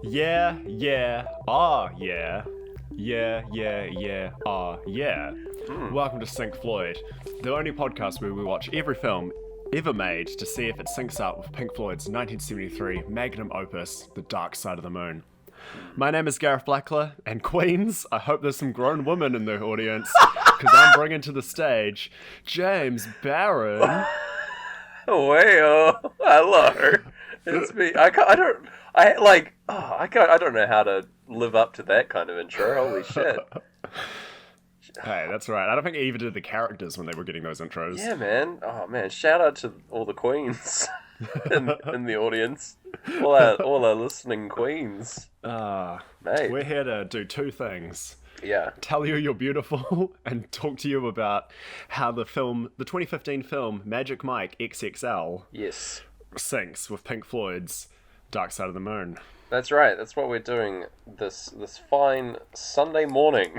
Yeah, yeah, ah, yeah. Yeah, yeah, yeah, ah, yeah. Welcome to Pink Floyd, the only podcast where we watch every film ever made to see if it syncs up with Pink Floyd's 1973 magnum opus, The Dark Side of the Moon. My name is Gareth Blackler, and Queens, I hope there's some grown women in the audience, because I'm bringing to the stage James Barron. Well, hello. It's me. I don't know how to live up to that kind of intro. Holy shit. Hey, that's right. I don't think I even did the characters when they were getting those intros. Yeah, man. Oh, man. Shout out to all the queens in the audience. All our listening queens. Mate. We're here to do two things. Yeah. Tell you you're beautiful and talk to you about how the 2015 film Magic Mike XXL Yes. syncs with Pink Floyd's Dark Side of the Moon. That's right. That's what we're doing this fine Sunday morning.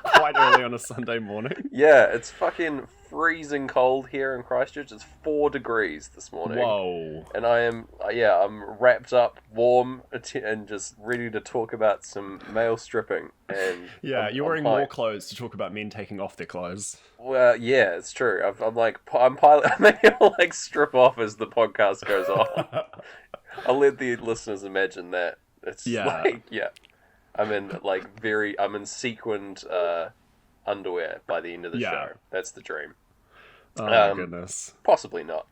Quite early on a Sunday morning. Yeah, it's fucking freezing cold here in Christchurch. It's 4 degrees this morning. Whoa. And I'm wrapped up, warm, and just ready to talk about some male stripping. And Yeah, you're wearing more clothes to talk about men taking off their clothes. Well, yeah, it's true. I'm pilot. Maybe I'll strip off as the podcast goes on. I'll let the listeners imagine that. It's I'm in sequined underwear by the end of the show. That's the dream. Oh my goodness. Possibly not.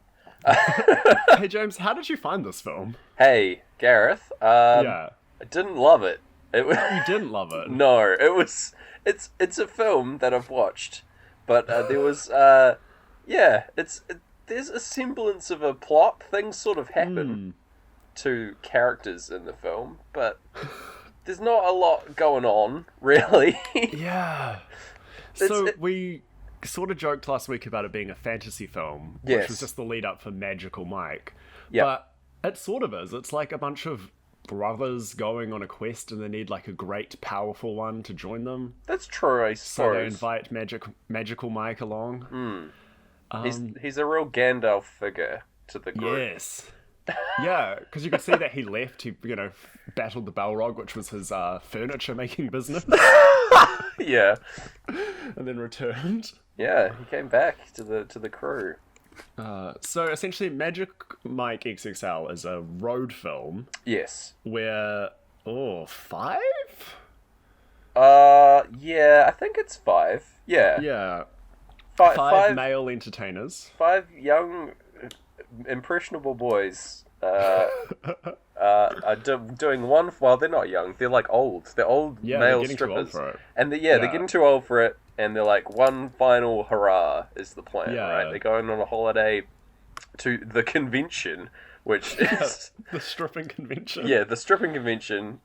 Hey James, how did you find this film? Hey, Gareth. I didn't love it. You didn't love it? No, it was. It's a film that I've watched, but there was there's a semblance of a plot. Things sort of happen to characters in the film, but there's not a lot going on, really. Yeah. So we sort of joked last week about it being a fantasy film, which was just the lead up for Magical Mike. Yeah. But it sort of is. It's like a bunch of brothers going on a quest and they need like a great powerful one to join them. That's true, I suppose. So they invite Magical Mike along. He's a real Gandalf figure to the group. Yes. Yeah, because you could see that he left. He, battled the Balrog, which was his furniture making business. Yeah. And then returned. Yeah, he came back to the crew. So essentially, Magic Mike XXL is a road film. Yes. Where 5? Yeah, I think it's 5. Yeah. Yeah. Five male entertainers. 5 young, impressionable boys are doing one. Well, they're not young. They're like old. They're old male strippers. Too old for it. And they're getting too old for it. And they're like, one final hurrah is the plan, right? They're going on a holiday to the convention, which is the stripping convention. Yeah, the stripping convention.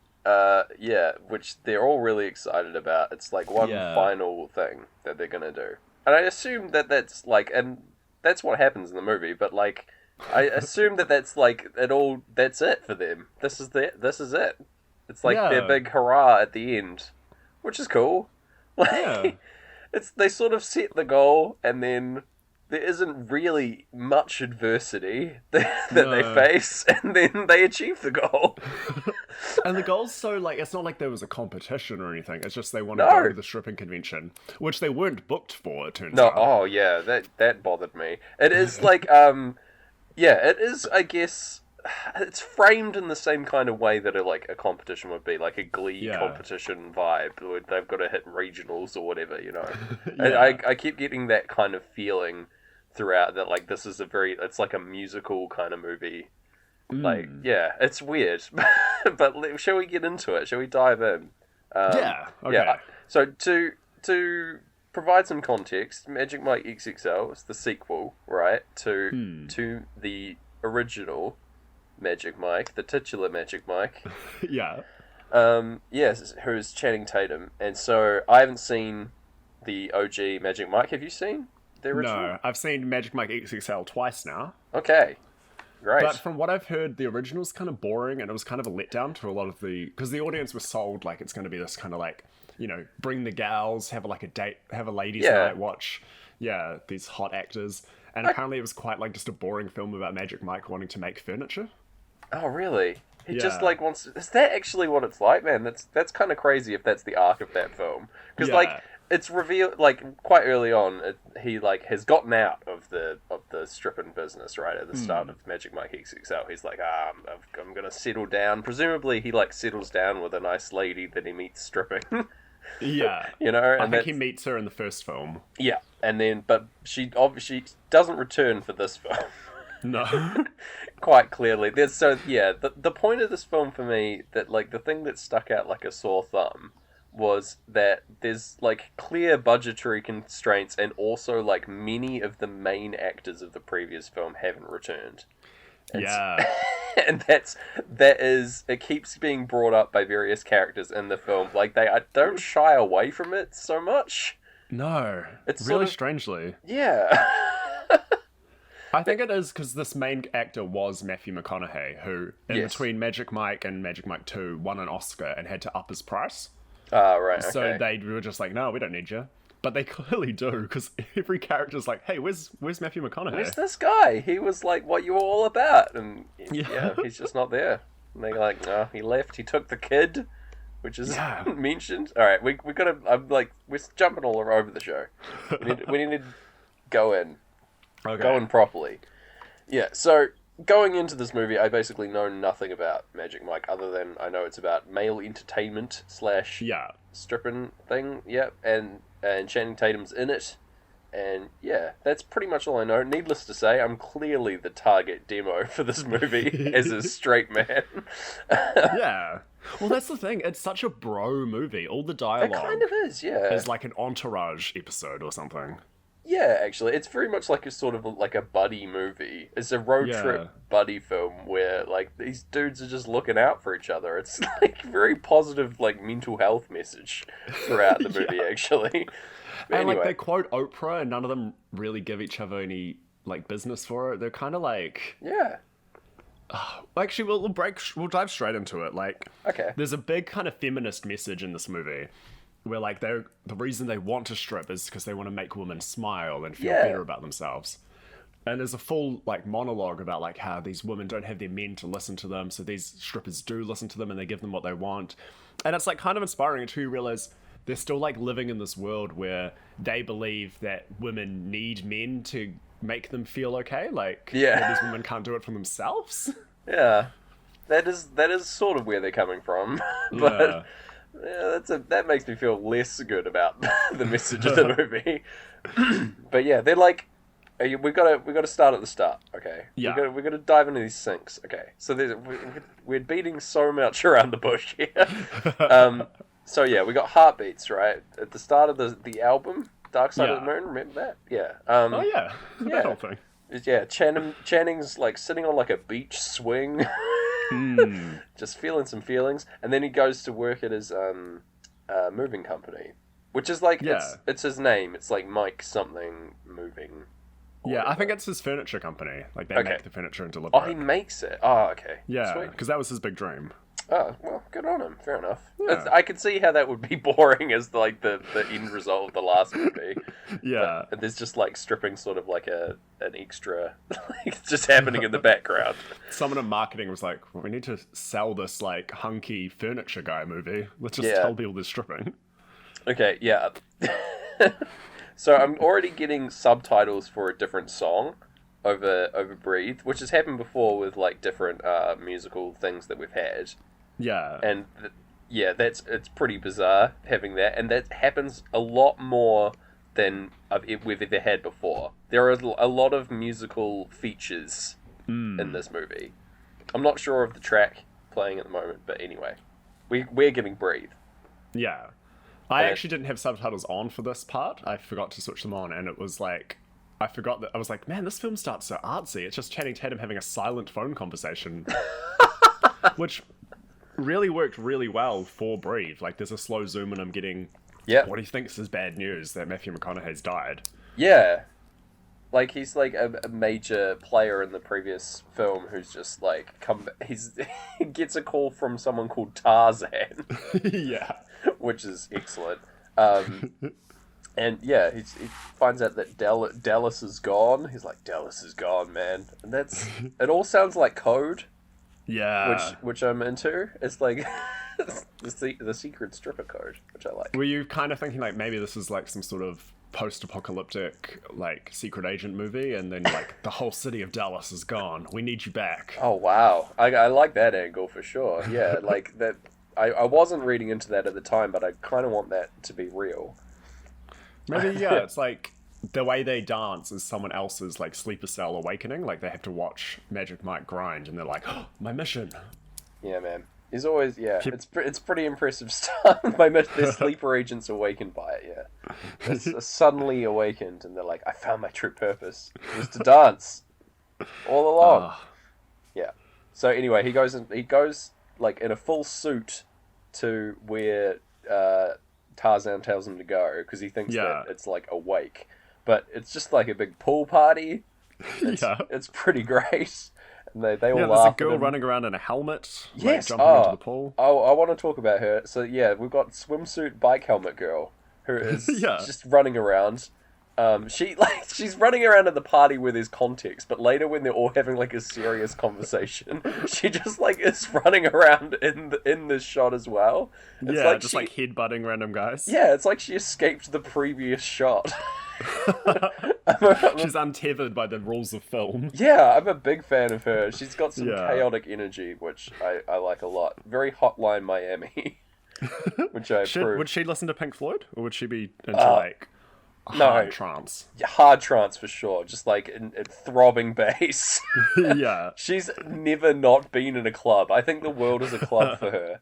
Which they're all really excited about. It's like one final thing that they're gonna do. And I assume that's and that's what happens in the movie, but I assume that's that's it for them. This is it. It's like their big hurrah at the end, which is cool. They sort of set the goal, and then there isn't really much adversity that they face, and then they achieve the goal. And the goal's so, it's not like there was a competition or anything. It's just they want to go to the stripping convention, which they weren't booked for, it turns out. Oh, yeah, that bothered me. It is it is, I guess, it's framed in the same kind of way that a competition would be, like a Glee competition vibe, where they've got to hit regionals or whatever, And I keep getting that kind of feeling throughout that, this is it's like a musical kind of movie. It's weird. But shall we get into it? Shall we dive in? Okay. Yeah. So to provide some context, Magic Mike XXL is the sequel, right, to the original Magic Mike, the titular Magic Mike. Yeah. Who's Channing Tatum. And so I haven't seen the OG Magic Mike. Have you seen the original? No, I've seen Magic Mike XXL twice now. Okay. Great. But from what I've heard, the original's kind of boring, and it was kind of a letdown to a lot of because the audience was sold it's going to be this kind of bring the gals, have a date, have a ladies' night, watch, these hot actors. And apparently it was quite just a boring film about Magic Mike wanting to make furniture. Oh, really? He just like wants. Is that actually what it's like, man? That's kind of crazy if that's the arc of that film. Because like it's revealed like quite early on. He like has gotten out of the stripping business right at the start of Magic Mike XXL. He's like, I'm gonna settle down. Presumably, he like settles down with a nice lady that he meets stripping. Yeah, you know. I think he meets her in the first film. Yeah, and then but she obviously doesn't return for this film. No. Quite clearly. The point of this film for me, that like the thing that stuck out like a sore thumb, was that there's like clear budgetary constraints, and also like many of the main actors of the previous film haven't returned. And and it keeps being brought up by various characters in the film. Like they don't shy away from it so much. No. It's really strangely. Yeah. I think it is because this main actor was Matthew McConaughey, who, in between Magic Mike and Magic Mike 2, won an Oscar and had to up his price. Right, okay. So they were just like, no, we don't need you. But they clearly do, because every character's like, hey, where's Matthew McConaughey? Where's this guy? He was like what you were all about. And yeah he's just not there. And they're like, no, he left. He took the kid, which is mentioned. All right, we gotta, we're jumping all over the show. We need to go in. Okay. Going properly. Yeah, so going into this movie, I basically know nothing about Magic Mike other than I know it's about male entertainment / stripping thing. Yeah, and Channing Tatum's in it. And yeah, that's pretty much all I know. Needless to say, I'm clearly the target demo for this movie as a straight man. Yeah. Well, that's the thing. It's such a bro movie. All the dialogue. It kind of is, yeah. Is like an Entourage episode or something. Yeah, actually, it's very much like a sort of like a buddy movie. It's a road trip buddy film where like these dudes are just looking out for each other. It's like very positive, like mental health message throughout the movie, actually. But And anyway. like they quote Oprah, and none of them really give each other any like business for it. They're kind of like, actually, we'll dive straight into it. Like, there's a big kind of feminist message in this movie. Where like the reason they want to strip is because they want to make women smile and feel better about themselves. And there's a full like monologue about like how these women don't have their men to listen to them, so these strippers do listen to them and they give them what they want. And it's like kind of inspiring until you realize they're still like living in this world where they believe that women need men to make them feel okay. Like these women can't do it for themselves. Yeah, that is sort of where they're coming from, but. Yeah, that makes me feel less good about the message of the movie. But yeah, they're like, we gotta start at the start, okay? Yeah. We gotta dive into these sinks, okay? So we're beating so much around the bush here. So yeah, we got Heartbeats, right? At the start of the album, Dark Side of the Moon, remember that? Yeah. That whole thing. Yeah, Channing's like sitting on like a beach swing. Just feeling some feelings, and then he goes to work at his moving company, which is like it's his name. It's like Mike something moving. Yeah, I think it's his furniture company. Like they make the furniture and deliver. Oh, he makes it. Oh, okay. Yeah, because that was his big dream. Oh, well, good on him. Fair enough. Yeah. I can see how that would be boring as like the end result of the last movie. Yeah. But there's just like stripping sort of like an extra, like just happening in the background. Someone in marketing was like, well, we need to sell this like hunky furniture guy movie. Let's just tell people there's stripping. Okay, yeah. So I'm already getting subtitles for a different song over Breathe, which has happened before with like different musical things that we've had. Yeah. And it's pretty bizarre having that, and that happens a lot more than we've ever had before. There are a lot of musical features in this movie. I'm not sure of the track playing at the moment, but anyway, we're getting Breathe. Yeah. I actually didn't have subtitles on for this part. I forgot to switch them on, and it was like, I forgot that I was like, man, this film starts so artsy. It's just Channing Tatum having a silent phone conversation, which really worked really well for Breathe. Like, there's a slow zoom and I'm getting what he thinks is bad news that Matthew McConaughey's died. Yeah. Like, he's like a major player in the previous film who's just like he gets a call from someone called Tarzan. Yeah. Which is excellent. And yeah, he finds out that Dallas is gone. He's like, Dallas is gone, man. And it all sounds like code. Yeah. which I'm into. It's like the secret stripper code, which I like. Were you kind of thinking like maybe this is like some sort of post-apocalyptic like secret agent movie, and then like the whole city of Dallas is gone. We need you back. Oh wow, I like that angle for sure. Yeah, like that. I wasn't reading into that at the time, but I kind of want that to be real. Maybe yeah, it's like the way they dance is someone else's like sleeper cell awakening. Like they have to watch Magic Mike grind, and they're like, oh, my mission. Yeah, man. He's always it's pretty impressive stuff. Their sleeper agents awakened by it. Yeah, it's suddenly awakened, and they're like, I found my true purpose. It was to dance all along. Yeah. So anyway, he goes like in a full suit to where Tarzan tells him to go because he thinks that it's like a wake, but it's just like a big pool party. It's pretty great. And they all laugh. There's a girl running around in a helmet, yes, like, jumping into the pool. Oh, I want to talk about her. So yeah, we've got swimsuit bike helmet girl who is just running around. She's running around at the party where there's context, but later when they're all having like a serious conversation, she just like is running around in this shot as well. It's like just like headbutting random guys. Yeah, it's like she escaped the previous shot. She's untethered by the rules of film. Yeah, I'm a big fan of her. She's got some chaotic energy, which I like a lot. Very Hotline Miami, which I approve. Would she listen to Pink Floyd, or would she be into like hard trance? Yeah, hard trance for sure. Just like in throbbing bass. Yeah. She's never not been in a club. I think the world is a club for her.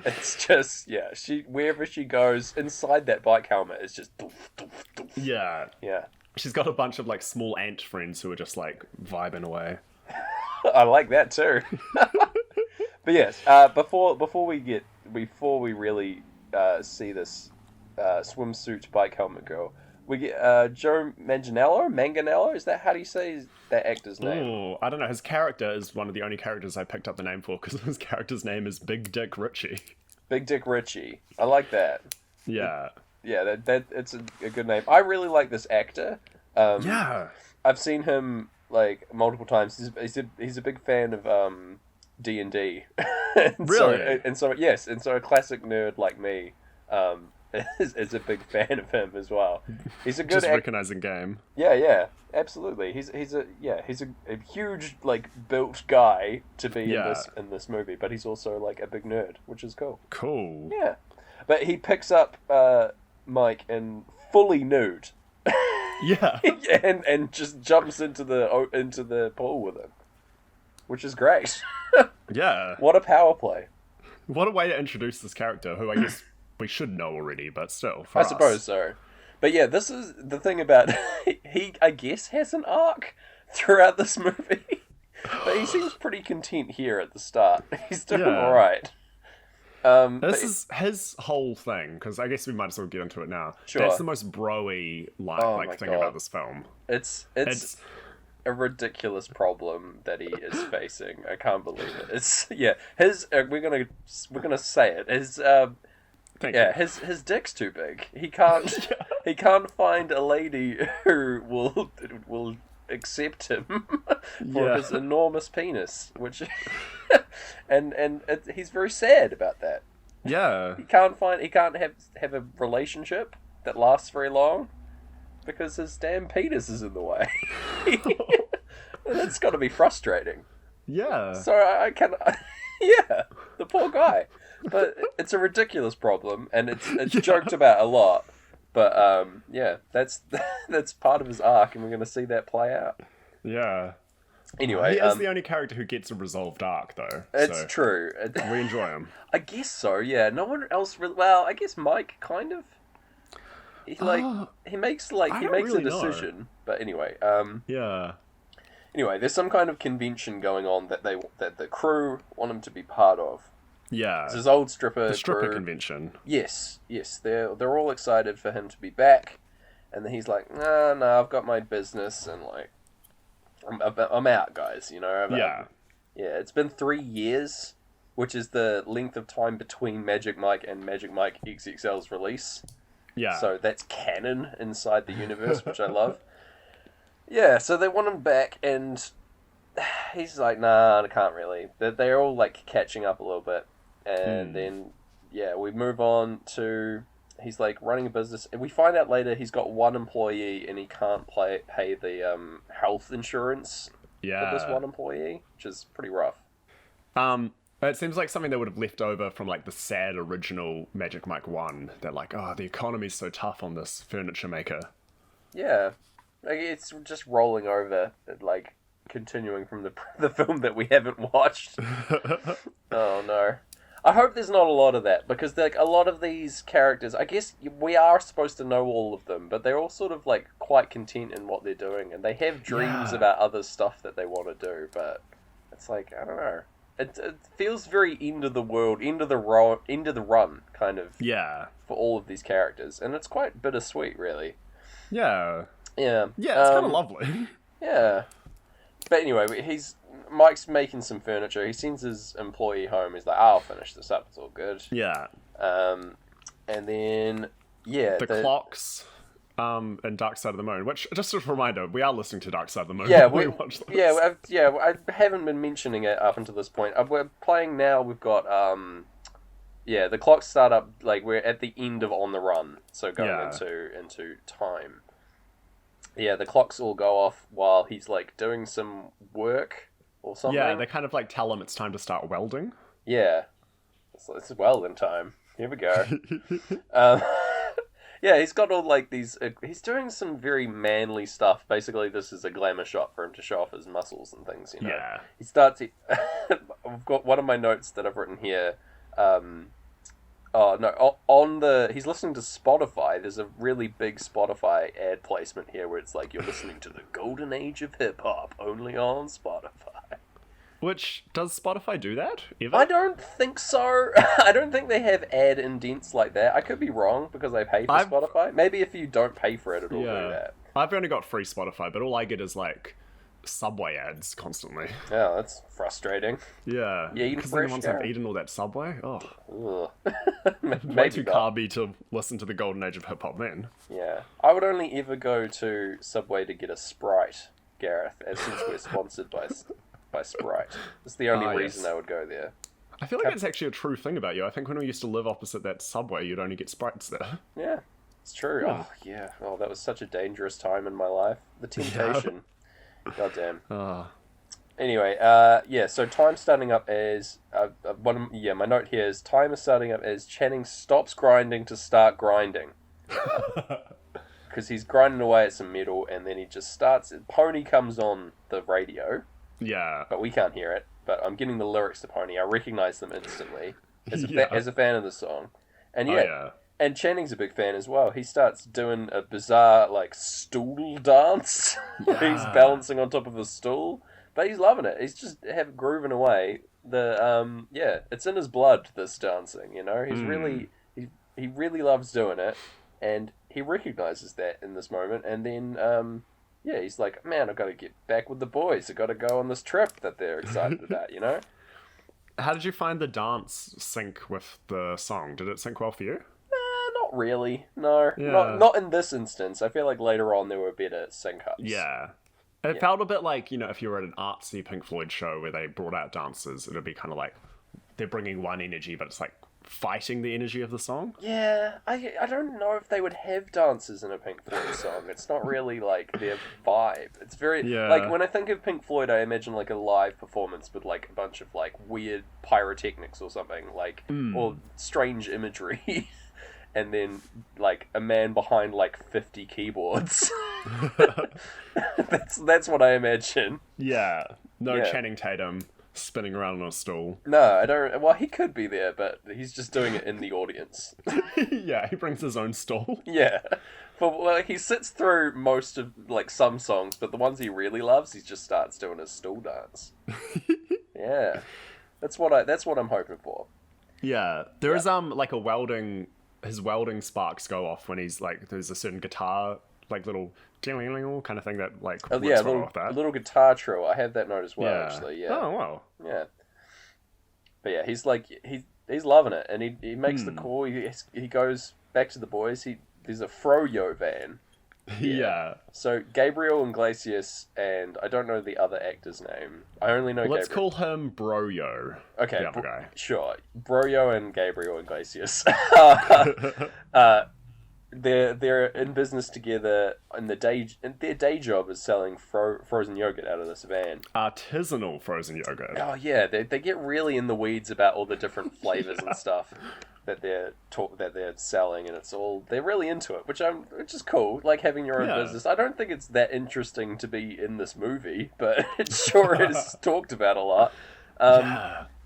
It's just, she wherever she goes, inside that bike helmet is just doof, doof, doof. Yeah. Yeah. She's got a bunch of like small ant friends who are just like vibing away. I like that too. But yes, before we really see this swimsuit bike helmet girl, we get Joe Manganiello. Is that how do you say that actor's name? Oh, I don't know. His character is one of the only characters I picked up the name for because his character's name is Big Dick Richie. Big Dick Richie. I like that. Yeah. Yeah, that it's a good name. I really like this actor. I've seen him like multiple times. He's a big fan of D&D. Really? So a classic nerd like me is a big fan of him as well. He's a good just recognizing game. Yeah, absolutely. He's a huge like built guy to be in this movie, but he's also like a big nerd, which is cool. Cool. Yeah, but he picks up Mike and fully nude. Yeah. and just jumps into the pool with him, which is great. Yeah. What a power play. What a way to introduce this character, who I guess we should know already, but still, I suppose so. But yeah, this is the thing about he I guess has an arc throughout this movie, but he seems pretty content here at the start. He's doing all right. This is his whole thing, because I guess we might as well get into it now. Sure. That's the most bro-y thing about this film. It's a ridiculous problem that he is facing. I can't believe it. It's his we're gonna say it. His dick's too big. He can't he can't find a lady who will accept him for his enormous penis, which he's very sad about that. Yeah. He can't have a relationship that lasts very long because his damn penis is in the way. That's got to be frustrating. Yeah. So the poor guy. But it's a ridiculous problem, and it's joked about a lot. But that's part of his arc, and we're going to see that play out. Yeah. Anyway, he is the only character who gets a resolved arc, though. It's true. We enjoy him. I guess so. Yeah. No one else really. Well, I guess Mike kind of. He makes a decision. Know. But anyway. Yeah. Anyway, there's some kind of convention going on that the crew want him to be part of. Yeah. It's his old stripper. The stripper crew. convention. Yes. They're all excited for him to be back, and then he's like, no, I've got my business, and like, I'm out, guys. Yeah. It's been 3 years, which is the length of time between Magic Mike and Magic Mike XXL's release. Yeah. So that's canon inside the universe, which I love. Yeah, so they want him back, and he's like, nah, I can't really. They're all like catching up a little bit, and then we move on to he's like running a business, and we find out later he's got one employee and he can't pay the health insurance for this one employee, which is pretty rough. It seems like something that would have left over from like the sad original Magic Mike 1. That like, oh, the economy's so tough on this furniture maker. Yeah, like, it's just rolling over, like continuing from the film that we haven't watched. Oh no. I hope there's not a lot of that, because like a lot of these characters, I guess we are supposed to know all of them, but they're all sort of like quite content in what they're doing, and they have dreams about other stuff that they want to do, but it's like, I don't know. It feels very end of the world, end of the run kind of. Yeah. For all of these characters, and it's quite bittersweet, really. Yeah. Yeah. Yeah, it's kind of lovely. Yeah. But anyway, Mike's making some furniture. He sends his employee home. He's like, I'll finish this up. It's all good. Yeah. And then, the clocks and Dark Side of the Moon, which, just as a reminder, we are listening to Dark Side of the Moon. Yeah, watch this. I haven't been mentioning it up until this point. We're playing now. We've got, the clocks start up, like, we're at the end of On the Run, so going into time. Yeah, the clocks all go off while he's, like, doing some work or something. Yeah, they kind of, like, tell him it's time to start welding. Yeah. It's welding time. Here we go. Yeah, he's got all, like, these... he's doing some very manly stuff. Basically, this is a glamour shot for him to show off his muscles and things, you know? Yeah. He starts... I've got one of my notes that I've written here. He's listening to Spotify. There's a really big Spotify ad placement here where it's like, you're listening to the golden age of hip-hop, only on Spotify. Which, does Spotify do that, ever? I don't think so. I don't think they have ad indents like that. I could be wrong, because I pay for Spotify. Maybe if you don't pay for it, it'll do that. I've only got free Spotify, but all I get is, like, Subway ads constantly. Yeah, that's frustrating. Yeah. Yeah, because then once I've eaten all that Subway, maybe way too carby to listen to the golden age of hip-hop then. Yeah. I would only ever go to Subway to get a Sprite, Gareth, since we're sponsored by Sprite. It's the only reason I would go there. I feel like it's actually a true thing about you. I think when we used to live opposite that Subway, you'd only get Sprites there. Yeah, it's true. Oh, yeah. Oh, that was such a dangerous time in my life. The temptation. Goddamn. Anyway, so time starting up as... my note here is time is starting up as Channing stops grinding to start grinding. Because he's grinding away at some metal, and then he just starts... Pony comes on the radio. Yeah. But we can't hear it. But I'm getting the lyrics to Pony. I recognize them instantly as a fan of the song. And and Channing's a big fan as well. He starts doing a bizarre, like, stool dance. Yeah. He's balancing on top of a stool. But he's loving it. He's just grooving away. It's in his blood, this dancing, you know? He's really... He really loves doing it. And he recognizes that in this moment. And then... he's like, man, I've got to get back with the boys. I've got to go on this trip that they're excited about, you know? How did you find the dance sync with the song? Did it sync well for you? Not really. No. Yeah. Not in this instance. I feel like later on there were better sync-ups. Yeah. It felt a bit like, you know, if you were at an artsy Pink Floyd show where they brought out dancers, it would be kind of like they're bringing one energy, but it's like fighting the energy of the song. Yeah, I don't know if they would have dancers in a Pink Floyd song. It's not really like their vibe. It's very like when I think of Pink Floyd, I imagine like a live performance with like a bunch of like weird pyrotechnics or something, like or strange imagery. And then, like, a man behind, like, 50 keyboards. That's what I imagine. Yeah. No Channing Tatum spinning around on a stool. No, I don't... Well, he could be there, but he's just doing it in the audience. Yeah, he brings his own stool. Yeah. But he sits through most of, like, some songs, but the ones he really loves, he just starts doing his stool dance. Yeah. That's what I'm hoping for. Yeah. There is, like, a welding... His welding sparks go off when he's like, there's a certain guitar, like little kind of thing that like a little guitar trill. I have that note as well, actually. Yeah. Oh wow. Yeah. But yeah, he's like he's loving it, and he makes the call. He goes back to the boys. There's a froyo van Yeah. So Gabriel Iglesias, and I don't know the other actor's name. I only know Let's Gabriel. call him Broyo. Okay, The other guy. Sure. Broyo and Gabriel Iglesias. They're in business together, and their day job is selling frozen yogurt out of this van. Artisanal frozen yogurt. Oh yeah, they get really in the weeds about all the different flavors and stuff that they're selling, and they're really into it, which is cool. Like having your own business. I don't think it's that interesting to be in this movie, but it sure is talked about a lot.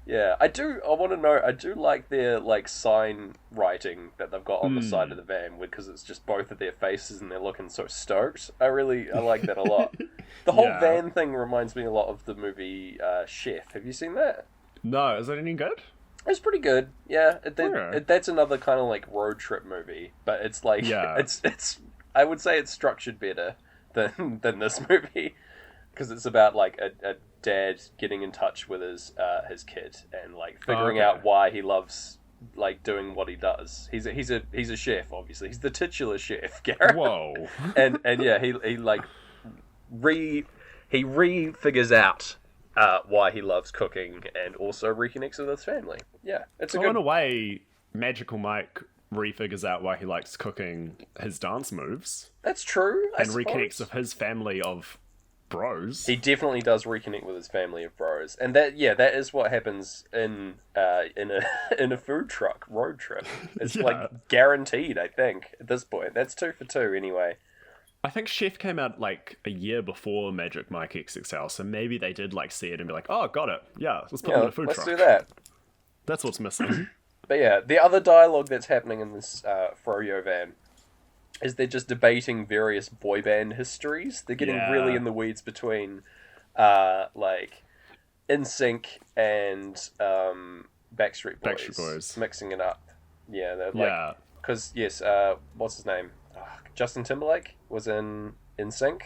Yeah, I want to know. I do like their sign writing that they've got on the side of the van, because it's just both of their faces and they're looking so stoked. I like that a lot. The whole van thing reminds me a lot of the movie Chef. Have you seen that? No, is it any good? It's pretty good. Yeah, that's another kind of road trip movie, but it's it's I would say it's structured better than this movie, because it's about a dad getting in touch with his kid and figuring out why he loves doing what he does. He's a chef, obviously. He's the titular chef, Gareth. Whoa. and yeah, he figures out why he loves cooking, and also reconnects with his family. Yeah, in a way, Magical Mike refigures out why he likes cooking his dance moves. That's true. And reconnects with his family of bros. He definitely does reconnect with his family of bros, and that is what happens in a food truck road trip. It's guaranteed, I think, at this point. That's 2 for 2 anyway. I think Chef came out a year before Magic Mike XXL, so maybe they did see it and be like, oh, got it. Yeah, let's put him in a food truck. Let's do that. That's what's missing. But yeah, the other dialogue that's happening in this Froyo van is they're just debating various boy band histories. They're getting really in the weeds between NSYNC and Backstreet Boys. Mixing it up. Yeah, they're because what's his name? Justin Timberlake was in NSYNC.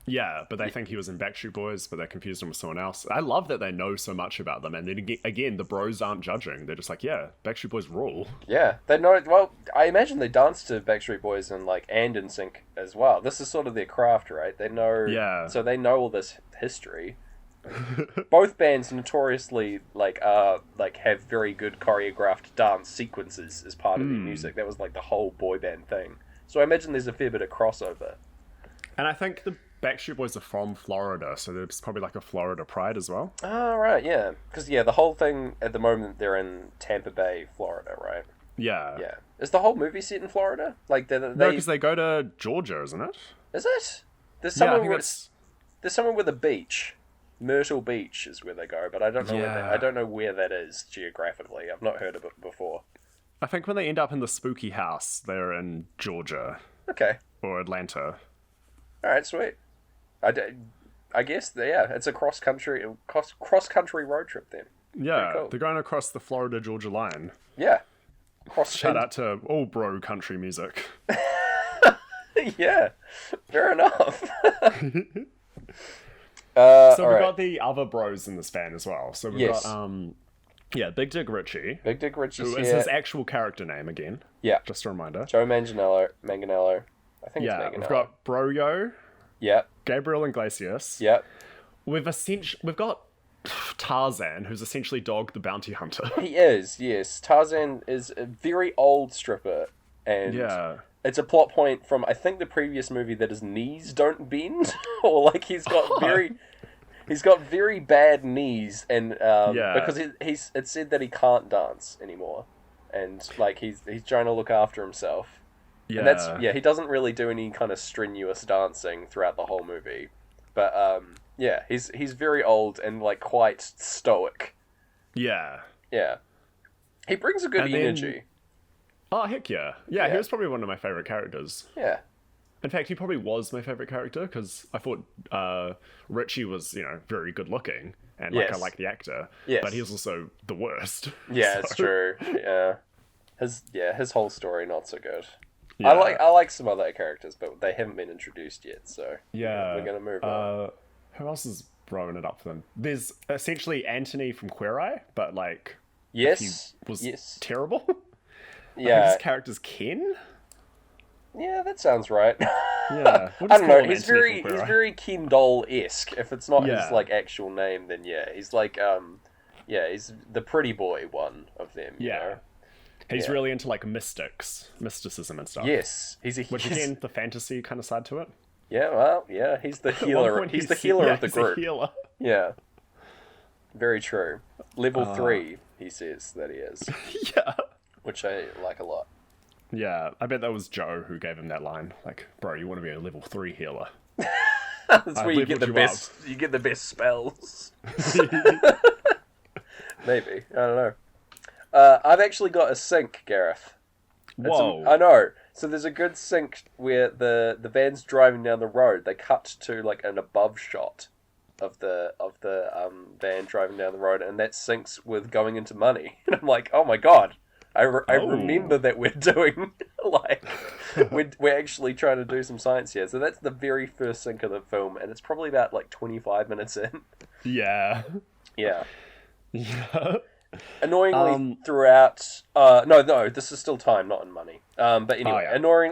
Yeah, but they think he was in Backstreet Boys, but they confused him with someone else. I love that they know so much about them, and then again, the bros aren't judging. They're just Backstreet Boys rule. Yeah, they know. Well, I imagine they dance to Backstreet Boys and NSYNC as well. This is sort of their craft, right? They know. Yeah. So they know all this history. Both bands notoriously have very good choreographed dance sequences as part of their music. That was the whole boy band thing. So I imagine there's a fair bit of crossover. And I think the Backstreet Boys are from Florida, so there's probably a Florida pride as well. Oh, right, yeah. Because, the whole thing, at the moment, they're in Tampa Bay, Florida, right? Yeah. Yeah. Is the whole movie set in Florida? No, because they go to Georgia, isn't it? Is it? There's somewhere with a beach. Myrtle Beach is where they go, but I don't know where that is geographically. I've not heard of it before. I think when they end up in the spooky house, they're in Georgia. Okay. Or Atlanta. All right, sweet. I guess, it's a cross-country road trip then. Yeah, cool. They're going across the Florida-Georgia line. Yeah. Shout out to all bro country music. Yeah, fair enough. So we've got the other bros in this van as well. So we've got, Big Dick Richie. Big Dick Richie. Who is his actual character name again. Yeah. Just a reminder. Joe Manganiello. I think it's Manganiello. We've got Broyo. Yeah. Gabriel Iglesias. Yeah. We've got Tarzan, who's essentially Dog the Bounty Hunter. He is, yes. Tarzan is a very old stripper, and it's a plot point from, I think, the previous movie that his knees don't bend, or he's got very bad knees, and because it's said that he can't dance anymore, and he's trying to look after himself. Yeah. And he doesn't really do any kind of strenuous dancing throughout the whole movie. But he's very old and quite stoic. Yeah. Yeah. He brings a good energy. Oh, heck yeah. Yeah, he was probably one of my favorite characters. Yeah. In fact, he probably was my favorite character, because I thought Richie was, very good looking, and I like the actor. Yes. But he was also the worst. Yeah, it's true. Yeah. His whole story not so good. Yeah. I like some other characters, but they haven't been introduced yet, so we're gonna move on. Who else is throwing it up for them? There's essentially Anthony from Queer Eye, but he was terrible. Yeah, his character's Ken. Yeah, that sounds right. Yeah, we'll I just don't call know. him He's Anthony very Ken Doll-esque. If it's not his Yeah. like actual name, then yeah, he's like yeah, he's the pretty boy one of them. You Yeah. know? He's Yeah. really into like mysticism and stuff. Yes, Which again, the fantasy kind of side to it. yeah, well, yeah, he's the At one healer. point, He's the healer of the he's group. A healer. Yeah, very true. Level Uh. 3, he says that he is, Yeah. which I like a lot. Yeah, I bet that was Joe who gave him that line. Like, bro, you want to be a level 3 healer. That's where you leveled get the you best. You get the best spells. Maybe, I don't know. I've actually got a sync, Gareth. Whoa. I know. So there's a good sync where the van's driving down the road. They cut to like an above shot of the van driving down the road, and that syncs with going into money. And I'm like, oh my god, I remember that we're doing like we're actually trying to do some science here. So that's the very first sync of the film, and it's probably about like 25 minutes in. Yeah. Yeah. Yeah. Annoyingly, throughout... no, this is still time, not in money. But anyway,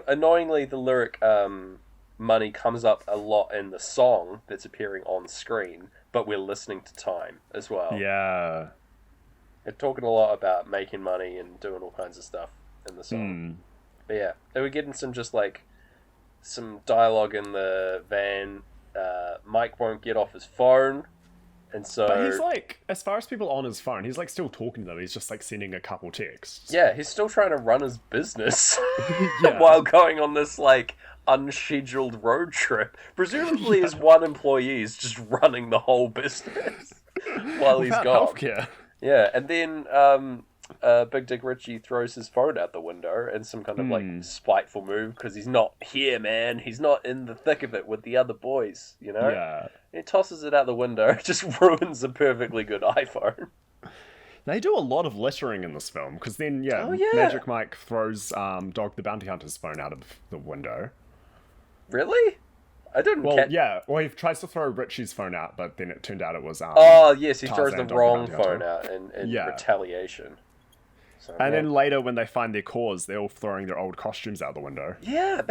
annoyingly, the lyric money comes up a lot in the song that's appearing on screen, but we're listening to time as well. Yeah. They're talking a lot about making money and doing all kinds of stuff in the song. But yeah, they were getting some some dialogue in the van. Mike won't get off his phone. And so, But he's like, as far as people on his phone, he's like still talking to them. He's just like sending a couple texts. Yeah, he's still trying to run his business Yeah. while going on this like unscheduled road trip. Presumably, his one employee is just running the whole business while he's Without gone. healthcare. Yeah, and then Big Dick Richie throws his phone out the window in some kind of like spiteful move because he's not here, man. He's not in the thick of it with the other boys, you know? Yeah. He tosses it out the window, just ruins a perfectly good iPhone. They do a lot of littering in this film because then, Oh, yeah. Magic Mike throws Dog the Bounty Hunter's phone out of the window. Really? I didn't Well, catch... yeah. Well, he tries to throw Richie's phone out, but then it turned out it was... Oh, yes, he throws Tarzan, the Dog the wrong Bounty Hunter. phone out in Yeah. retaliation. So, And man. then later, when they find their cause, they're all throwing their old costumes out the window. Yeah,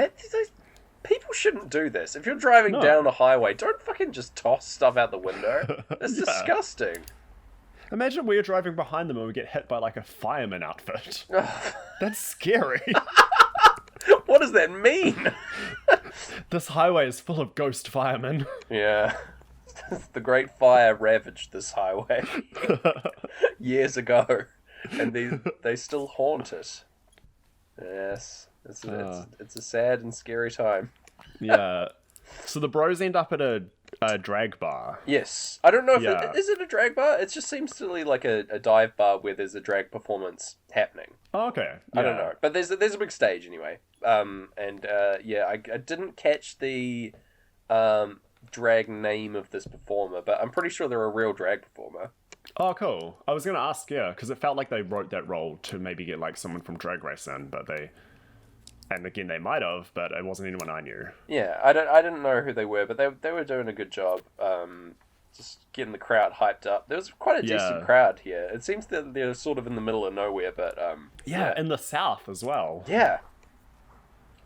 people shouldn't do this. If you're driving No. down a highway, don't fucking just toss stuff out the window. It's Yeah. disgusting. Imagine we're driving behind them and we get hit by like a fireman outfit. That's scary. What does that mean? This highway is full of ghost firemen. Yeah. The Great Fire ravaged this highway years ago, and they still haunt it. Yes, it's a sad and scary time. Yeah. So the bros end up at a drag bar. Yes, I don't know if Yeah. is it a drag bar. It just seems to be like a dive bar where there's a drag performance happening. Oh, okay. I don't know, but there's a big stage anyway. Yeah, I didn't catch the drag name of this performer, but I'm pretty sure they're a real drag performer. Oh, cool. I was going to ask, yeah, because it felt like they wrote that role to maybe get like someone from Drag Race in, but and again, they might have, but it wasn't anyone I knew. Yeah, I didn't know who they were, but they were doing a good job. Just getting the crowd hyped up. There was quite a decent crowd here. It seems that they're sort of in the middle of nowhere, but Yeah, in the South as well. yeah,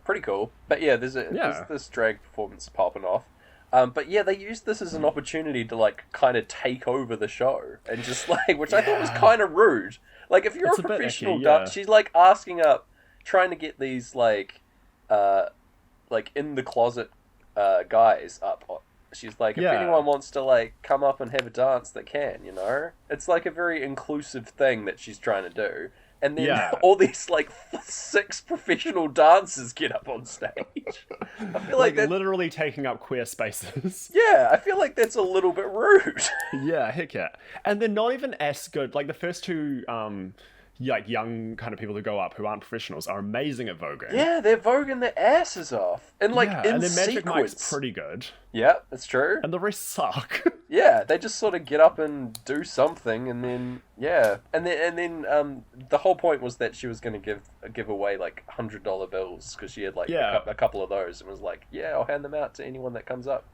pretty cool. But yeah, there's this drag performance popping off. But yeah, they used this as an opportunity to like kind of take over the show and just like, which I thought was kind of rude. Like if you're It's a a bit professional icky, dancer, she's like asking up, trying to get these like in the closet guys up. She's like, if anyone wants to like come up and have a dance, they can. You know, it's like a very inclusive thing that she's trying to do. And then all these like 6 professional dancers get up on stage. I feel like that's literally taking up queer spaces. Yeah, I feel like that's a little bit rude. Yeah, heck yeah. And they're not even as good. Like the first two like young kind of people who go up who aren't professionals are amazing at voguing. Yeah, they're voguing their asses off. And like in and then Magic sequence. Mike's pretty good. Yeah, that's true. And the rest suck. Yeah, they just sort of get up and do something, and then and then the whole point was that she was going to give away like $100 bills because she had like a couple of those, and was like, yeah, I'll hand them out to anyone that comes up.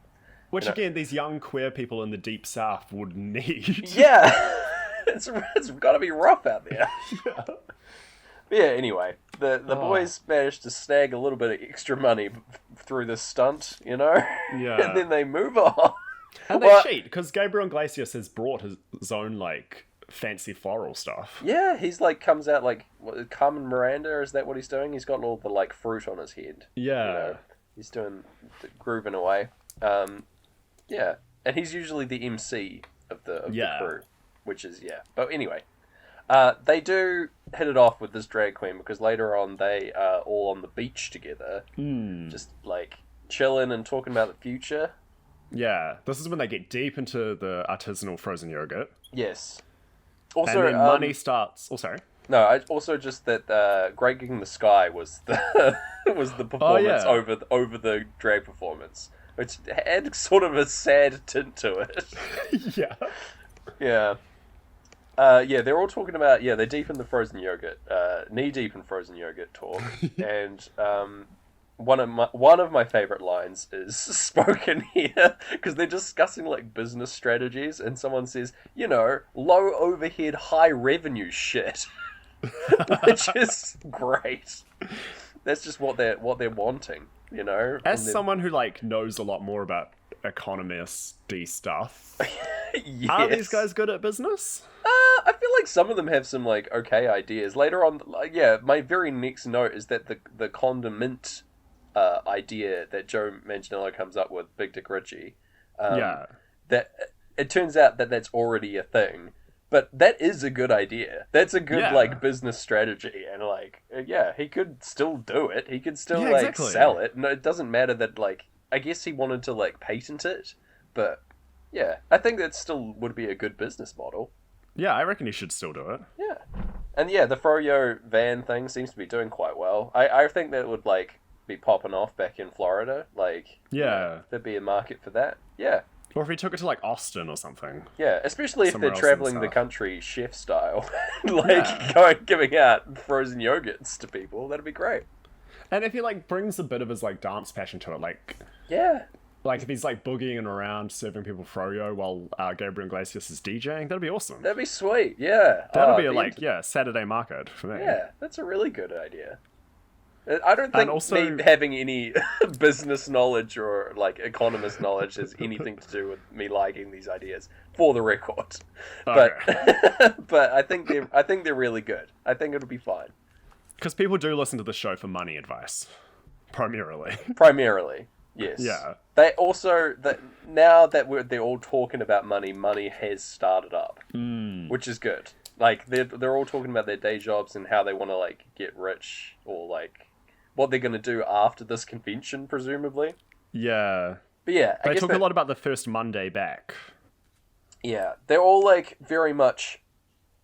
Which again, these young queer people in the deep South would need. Yeah, it's got to be rough out there. Yeah. But yeah, anyway, the boys managed to snag a little bit of extra money through this stunt, you know? Yeah. And then they move on. And they cheat, because Gabriel Iglesias has brought his own, like, fancy floral stuff. Yeah, he's like, comes out like, Carmen Miranda, is that what he's doing? He's got all the, like, fruit on his head. Yeah. You know? He's grooving away. Yeah. And he's usually the MC of the crew, which is, But anyway, they do hit it off with this drag queen, because later on they are all on the beach together, just, like, chilling and talking about the future. Yeah, this is when they get deep into the artisanal frozen yogurt. Yes. Also, and then money starts... Oh, sorry. No, also just that Great Gig in the Sky was the performance over the drag performance, which had sort of a sad tint to it. Yeah. Yeah. They're all talking about... Yeah, they're deep in the frozen yogurt, knee-deep in frozen yogurt talk, and... One of my favorite lines is spoken here, because they're discussing like business strategies, and someone says, low overhead, high revenue shit, which is great. That's just what they're wanting, As someone who like knows a lot more about economist-y stuff, yes. Are these guys good at business? I feel like some of them have some like okay ideas. Later on, my very next note is that the condiment idea that Joe Manganiello comes up with, Big Dick Ritchie, that it turns out that that's already a thing, but that is a good idea. That's a good like business strategy, and like he could still do it. He could still exactly. Sell it. No, it doesn't matter that like I guess he wanted to like patent it, but I think that still would be a good business model. Yeah, I reckon he should still do it. Yeah, and the Froyo van thing seems to be doing quite well. I think that would like be popping off back in Florida, like there'd be a market for that. Yeah, or if he took it to like Austin or something. Yeah, especially if they're traveling the country chef style, giving out frozen yogurts to people. That'd be great. And if he like brings a bit of his like dance passion to it, like like if he's like boogieing around serving people froyo while Gabriel Iglesias is DJing, that'd be awesome. That'd be sweet. Yeah, that'd be a Saturday market for me. Yeah, that's a really good idea. I don't think me having any business knowledge or like economist knowledge has anything to do with me liking these ideas, for the record. Okay. But I think they're really good. I think it'll be fine. Because people do listen to the show for money advice, primarily. Primarily, yes. Yeah. They also now that they're all talking about money has started up, which is good. Like they're all talking about their day jobs and how they want to like get rich, or like what they're going to do after this convention, presumably. Yeah. But yeah, they talk a lot about the first Monday back. Yeah, they're all like very much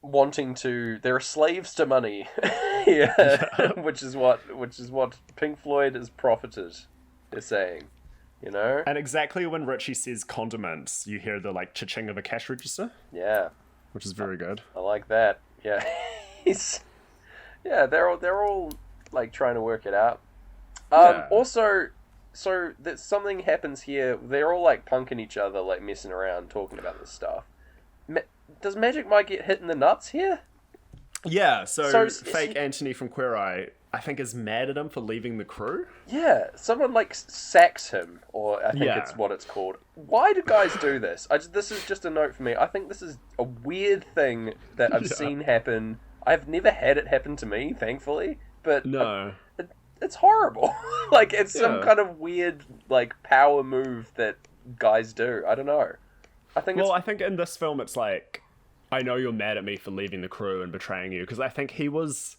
wanting to. They're slaves to money. which is what Pink Floyd has profited. They're saying, And exactly when Richie says condiments, you hear the like cha-ching of a cash register. Yeah. Which is very good. I like that. Yeah. They're all like trying to work it out. Also, so that something happens here. They're all like punking each other, like messing around, talking about this stuff. Does Magic Mike get hit in the nuts here? Yeah. So fake Anthony from Queer Eye, I think, is mad at him for leaving the crew. Yeah. Someone like sacks him, or I think it's what it's called. Why do guys do this? This is just a note for me. I think this is a weird thing that I've seen happen. I've never had it happen to me, thankfully. But no, it's horrible. Like it's some kind of weird like power move that guys do. I don't know. I think in this film it's like, I know you're mad at me for leaving the crew and betraying you, because I think he was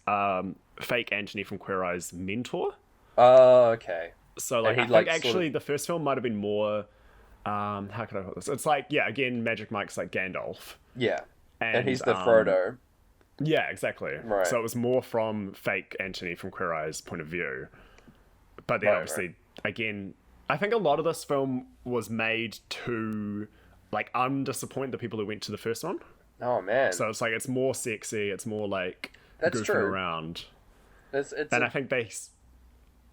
fake Anthony from Queer Eye's mentor. Oh, okay. So like I think actually the first film might have been more. How can I put this? It's like again, Magic Mike's like Gandalf. Yeah, and he's the Frodo. Yeah, exactly. Right. So it was more from fake Anthony from Queer Eye's point of view. But then obviously, again, I think a lot of this film was made to like undisappoint the people who went to the first one. Oh man. So it's like it's more sexy, it's more like goofing around. And I think they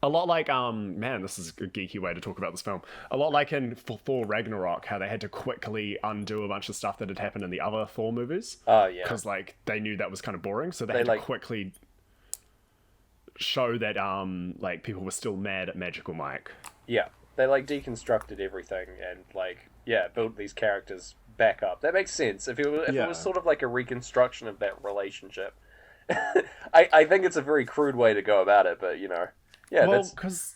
a lot like man, this is a geeky way to talk about this film. A lot like in Thor Ragnarok, how they had to quickly undo a bunch of stuff that had happened in the other Thor movies. Oh yeah. Because like they knew that was kind of boring, so they had to quickly show that like people were still mad at Magical Mike. Yeah, they like deconstructed everything and like built these characters back up. That makes sense if it was sort of like a reconstruction of that relationship. I think it's a very crude way to go about it, but well, because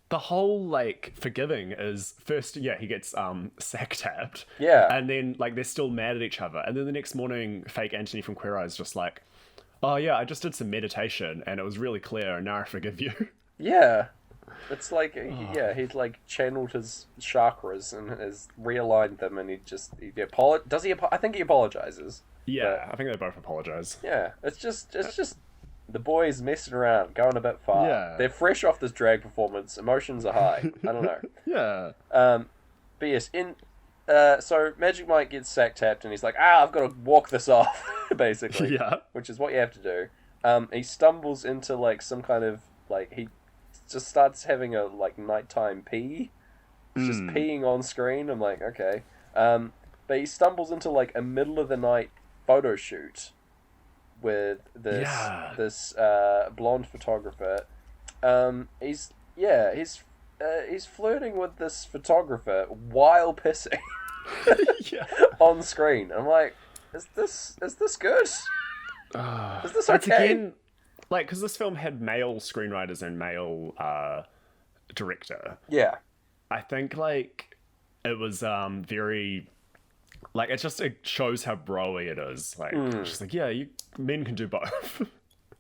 the whole like forgiving is first, he gets sack tapped, and then like they're still mad at each other, and then the next morning, fake Anthony from Queer Eye is just like, oh yeah, I just did some meditation and it was really clear, and now I forgive you. Yeah, it's like he'd like channeled his chakras and has realigned them, and I think he apologizes. Yeah, I think they both apologize. Yeah, it's just the boys messing around, going a bit far. Yeah. They're fresh off this drag performance. Emotions are high. I don't know. Yeah. But yes, so Magic Mike gets sack tapped, and he's like, I've got to walk this off, basically. Yeah. Which is what you have to do. He stumbles into like some kind of like he just starts having a like nighttime pee. Just peeing on screen. I'm like, okay. But he stumbles into like a middle of the night photo shoot with this blonde photographer. He's flirting with this photographer while pissing on screen. I'm like, is this good? Is this okay? Again, like, because this film had male screenwriters and male director. Yeah, I think like it was very. Like, it shows how bro-y it is. Like, it's just like, men can do both.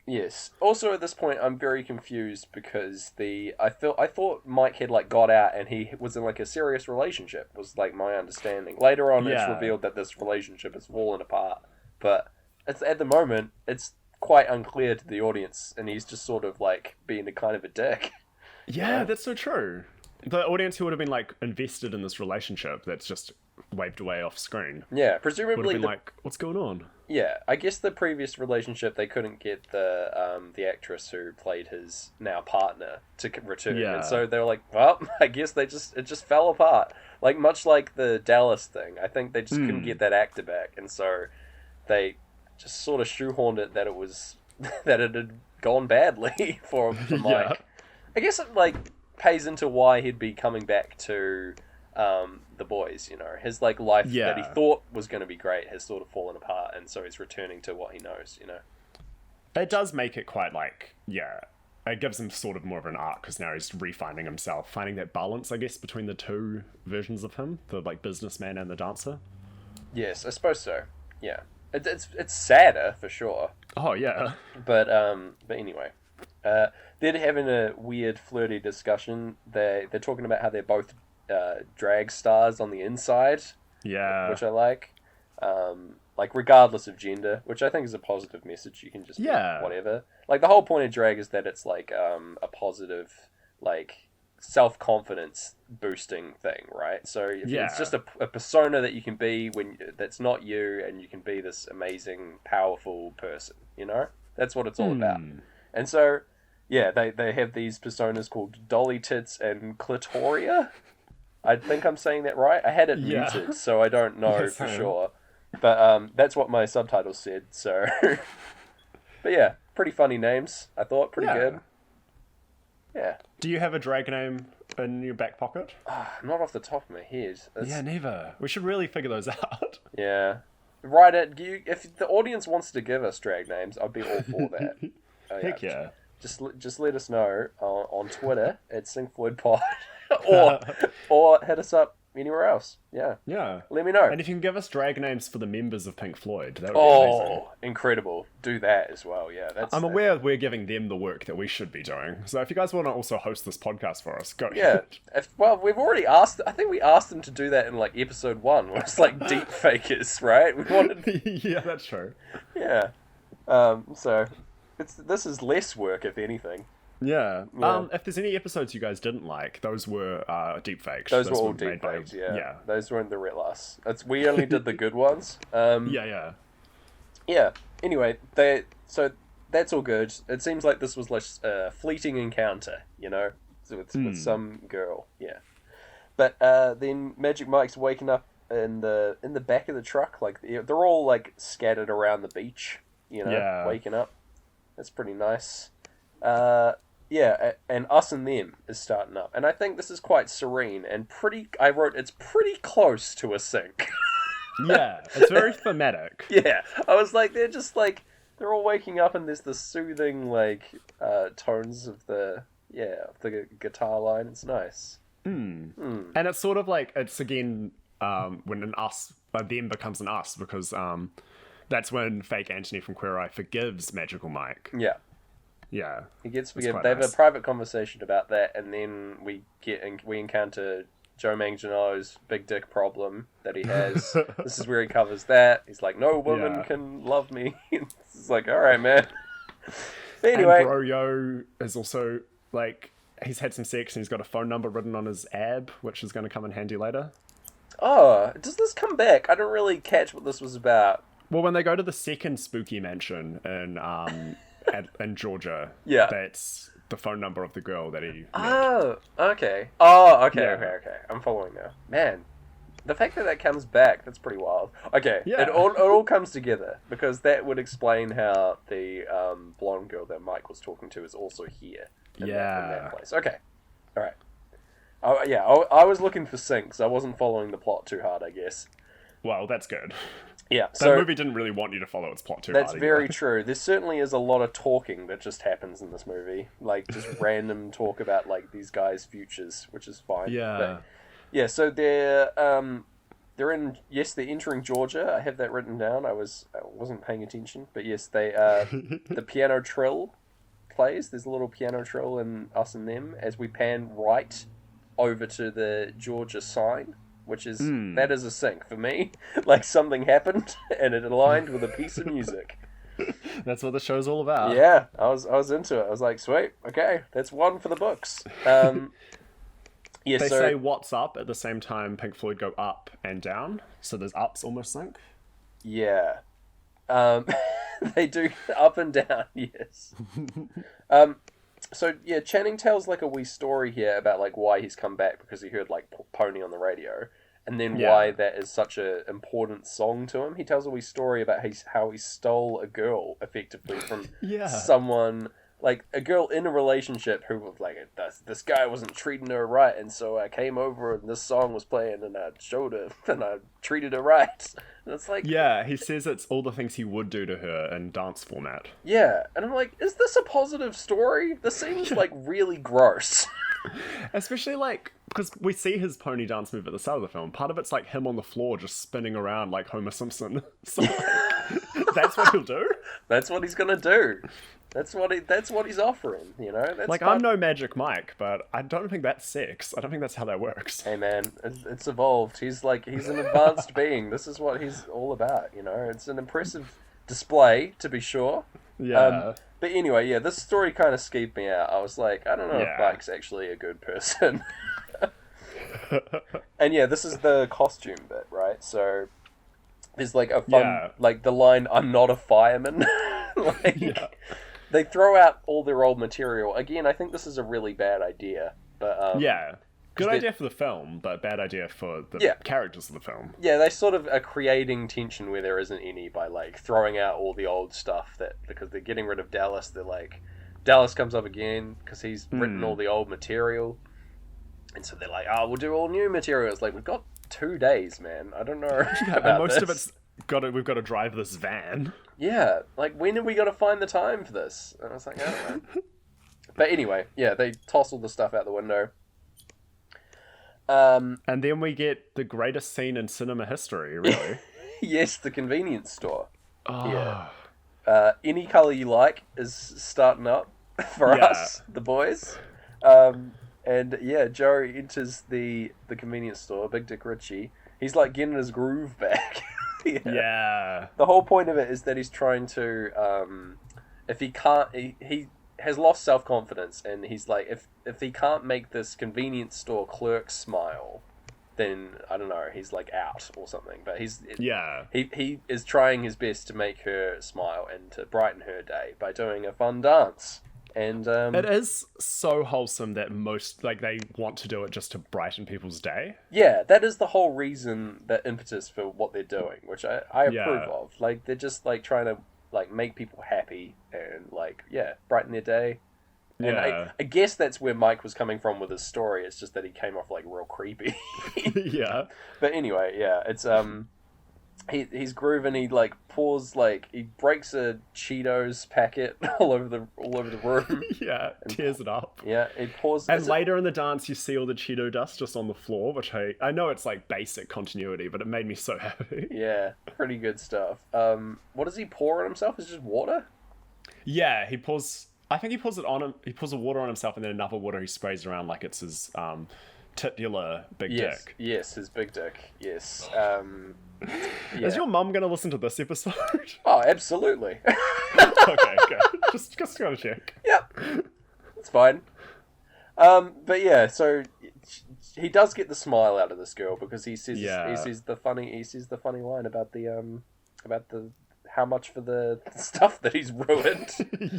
Yes. Also, at this point, I'm very confused because I thought Mike had, like, got out and he was in, like, a serious relationship, was, like, my understanding. Later on, it's revealed that this relationship has fallen apart. But at the moment, it's quite unclear to the audience, and he's just sort of, like, being a kind of a dick. Yeah, that's so true. The audience who would have been, like, invested in this relationship that's just waved away off screen. Yeah, presumably would have been like, what's going on? Yeah, I guess the previous relationship they couldn't get the actress who played his now partner to return, and so they were like, well, I guess it just fell apart. Like much like the Dallas thing, I think they just couldn't get that actor back, and so they just sort of shoehorned it that it had gone badly for Mike. I guess it like pays into why he'd be coming back to the boys, his like life that he thought was going to be great has sort of fallen apart, and so he's returning to what he knows. It does make it quite like it gives him sort of more of an arc because now he's refinding himself, finding that balance, I guess, between the two versions of him, the like businessman and the dancer. Yes, I suppose so. Yeah, it's sadder for sure. Oh yeah, but anyway. They're having a weird flirty discussion. They're talking about how they're both drag stars on the inside, which I like regardless of gender, which I think is a positive message. You can just be whatever. Like the whole point of drag is that it's like a positive like self-confidence boosting thing, right? So if it's just a persona that you can be that's not you, and you can be this amazing powerful person, that's what it's all about. And so they have these personas called Dolly Tits and Clitoria. I think I'm saying that right. I had it muted, so I don't know for sure. But that's what my subtitles said. So, but pretty funny names. I thought pretty good. Yeah. Do you have a drag name in your back pocket? Not off the top of my head. Neither. We should really figure those out. Yeah. Write it. If the audience wants to give us drag names, I'd be all for that. Heck yeah. Just let us know on Twitter at SyncFloydPod. or hit us up anywhere else. Yeah. Let me know. And if you can give us drag names for the members of Pink Floyd, that would be amazing. Incredible. Do that as well. Yeah. I'm aware we're giving them the work that we should be doing. So if you guys want to also host this podcast for us, go ahead. We've already asked. I think we asked them to do that in like episode 1, where it's like deep fakers, right? We wanted. Yeah, that's true. Yeah. So this is less work, if anything. Yeah. If there's any episodes you guys didn't like, those were deep fakes. Those were all deep fakes, yeah. Those weren't the real us. We only did the good ones. Yeah. Anyway, so that's all good. It seems like this was like a fleeting encounter, with some girl. Yeah. But then Magic Mike's waking up in the back of the truck. Like they're all like scattered around the beach, waking up. That's pretty nice. Yeah, and Us and Them is starting up, and I think this is quite serene and pretty. I wrote it's pretty close to a sync. Yeah, it's very thematic. Yeah, I was like, they're just like they're all waking up, and there's the soothing tones of the guitar line. It's nice. And it's sort of like it's again when an us them becomes an us because that's when fake Anthony from Queer Eye forgives Magical Mike. Yeah. Yeah, He gets it's forgiven. quite They have nice. a private conversation about that, and then we encounter Joe Manganiello's big dick problem that he has. This is where he covers that. He's like, no woman Yeah. can love me. It's like, all right, man. But anyway, And Bro Yo is also like he's had some sex and he's got a phone number written on his ab, which is going to come in handy later. oh, does this come back? I don't really catch what this was about. Well, when they go to the second spooky mansion in Georgia, Yeah. that's the phone number of the girl that he met. Oh, okay. Oh, okay, Yeah. okay. I'm following now. Man, the fact that comes back, that's pretty wild. Okay, Yeah. it all comes together, because that would explain how the blonde girl that Mike was talking to is also here. In that place. Okay. Alright. Oh, yeah, I was looking for syncs. I wasn't following the plot too hard, I guess. Well, that's good. Yeah, That so movie didn't really want you to follow its plot too that's hard. very either. true. There certainly is a lot of talking that just happens in this movie. Like, just random talk about, like, these guys' futures, which is fine. Yeah. But, yeah, so they're entering Georgia. I have that written down. I wasn't paying attention, but yes, they the piano trill plays. There's a little piano trill in Us and Them as we pan right over to the Georgia sign, which is that is a sync for me. Like something happened and it aligned with a piece of music. That's what the show's all about. Yeah, I was into it. I was like, sweet, okay, that's one for the books. Yeah, They so say what's up at the same time Pink Floyd go up and down, so there's ups almost sync. yeah, they do up and down. Yes. So yeah, Channing tells like a wee story here about like why he's come back because he heard like Pony on the radio, and then Yeah. why that is such a important song to him. He tells a wee story about how he stole a girl effectively from Yeah. someone, like a girl in a relationship who was like, this guy wasn't treating her right, and so I came over and this song was playing and I showed her and I treated her right. And it's like, Yeah, he says it's all the things he would do to her in dance format. yeah, and I'm like, is this a positive story? This seems like really gross. Especially like because we see his pony dance move at the start of the film. Part of it's like him on the floor just spinning around like Homer Simpson. So like, that's what he'll do. That's what he's gonna do. That's what he's offering. You know. That's Like I'm no Magic Mike, but I don't think that's sex. I don't think that's how that works. Hey man, it's evolved. He's an advanced being. This is what he's all about. You know, it's an impressive display to be sure. Yeah. But anyway, yeah, this story kind of skeeved me out. I was like, I don't know if Yeah. Mike's actually a good person. And yeah, this is the costume bit, right? So there's like a fun, Yeah. like the line, "I'm not a fireman." Like, Yeah. they throw out all their old material. Again, I think this is a really bad idea. But Yeah. Good they- idea for the film, but bad idea for the Yeah. characters of the film. yeah, they sort of are creating tension where there isn't any by like throwing out all the old stuff because they're getting rid of Dallas. They're like, Dallas comes up again because he's written all the old material, and so they're like, oh, we'll do all new material. It's like, we've got 2 days, man. I don't know about And most this. of it's we've got to drive this van. Yeah, like when are we gonna find the time for this? And I was like, I don't know. But anyway, yeah, they toss all the stuff out the window. And then we get the greatest scene in cinema history, really. Yes, the convenience store. Oh. Yeah. Any color you like is starting up for Yeah. us, the boys. And yeah, Joe enters the convenience store, Big Dick Ritchie. He's like getting his groove back. Yeah. The whole point of it is that he's trying to, if he can't, he has lost self-confidence, and he's like, if he can't make this convenience store clerk smile, then I don't know, he's like out or something. But Yeah. he is trying his best to make her smile and to brighten her day by doing a fun dance. And It is so wholesome that most like they want to do it just to brighten people's day. yeah, that is the whole reason, that impetus for what they're doing, which I approve Yeah. of. Like, they're just like trying to like make people happy and like, yeah, brighten their day. And Yeah. I guess that's where Mike was coming from with his story. It's just that he came off like real creepy. Yeah. But anyway, yeah, it's he's grooving. He like pours like he breaks a Cheetos packet all over the room. Yeah. Tears it up. Yeah, he pours. And later in the dance, you see all the Cheeto dust just on the floor, which I know it's like basic continuity, but it made me so happy. Yeah, pretty good stuff. What does he pour on himself? Is it just water? Yeah, he pours. I think he pours it on him. He pours the water on himself, and then another water he sprays around like it's his titular big dick. Yes, his big dick. Yes. Is your mum gonna listen to this episode? Oh, absolutely. Okay, good. Just gotta check. Yep, it's fine. But yeah, so he does get the smile out of this girl because he says the funny line about the how much for the stuff that he's ruined.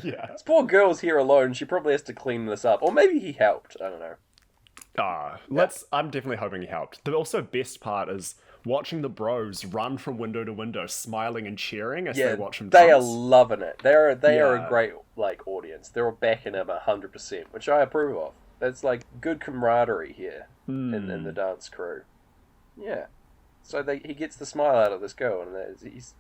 Yeah. This poor girl's here alone. She probably has to clean this up, or maybe he helped. I don't know. I'm definitely hoping he helped. The also best part is watching the bros run from window to window, smiling and cheering as they watch him dance. They are loving it. They are a great like audience. They're all backing him 100%, which I approve of. That's like good camaraderie here in the dance crew. Yeah. So he gets the smile out of this girl, and he's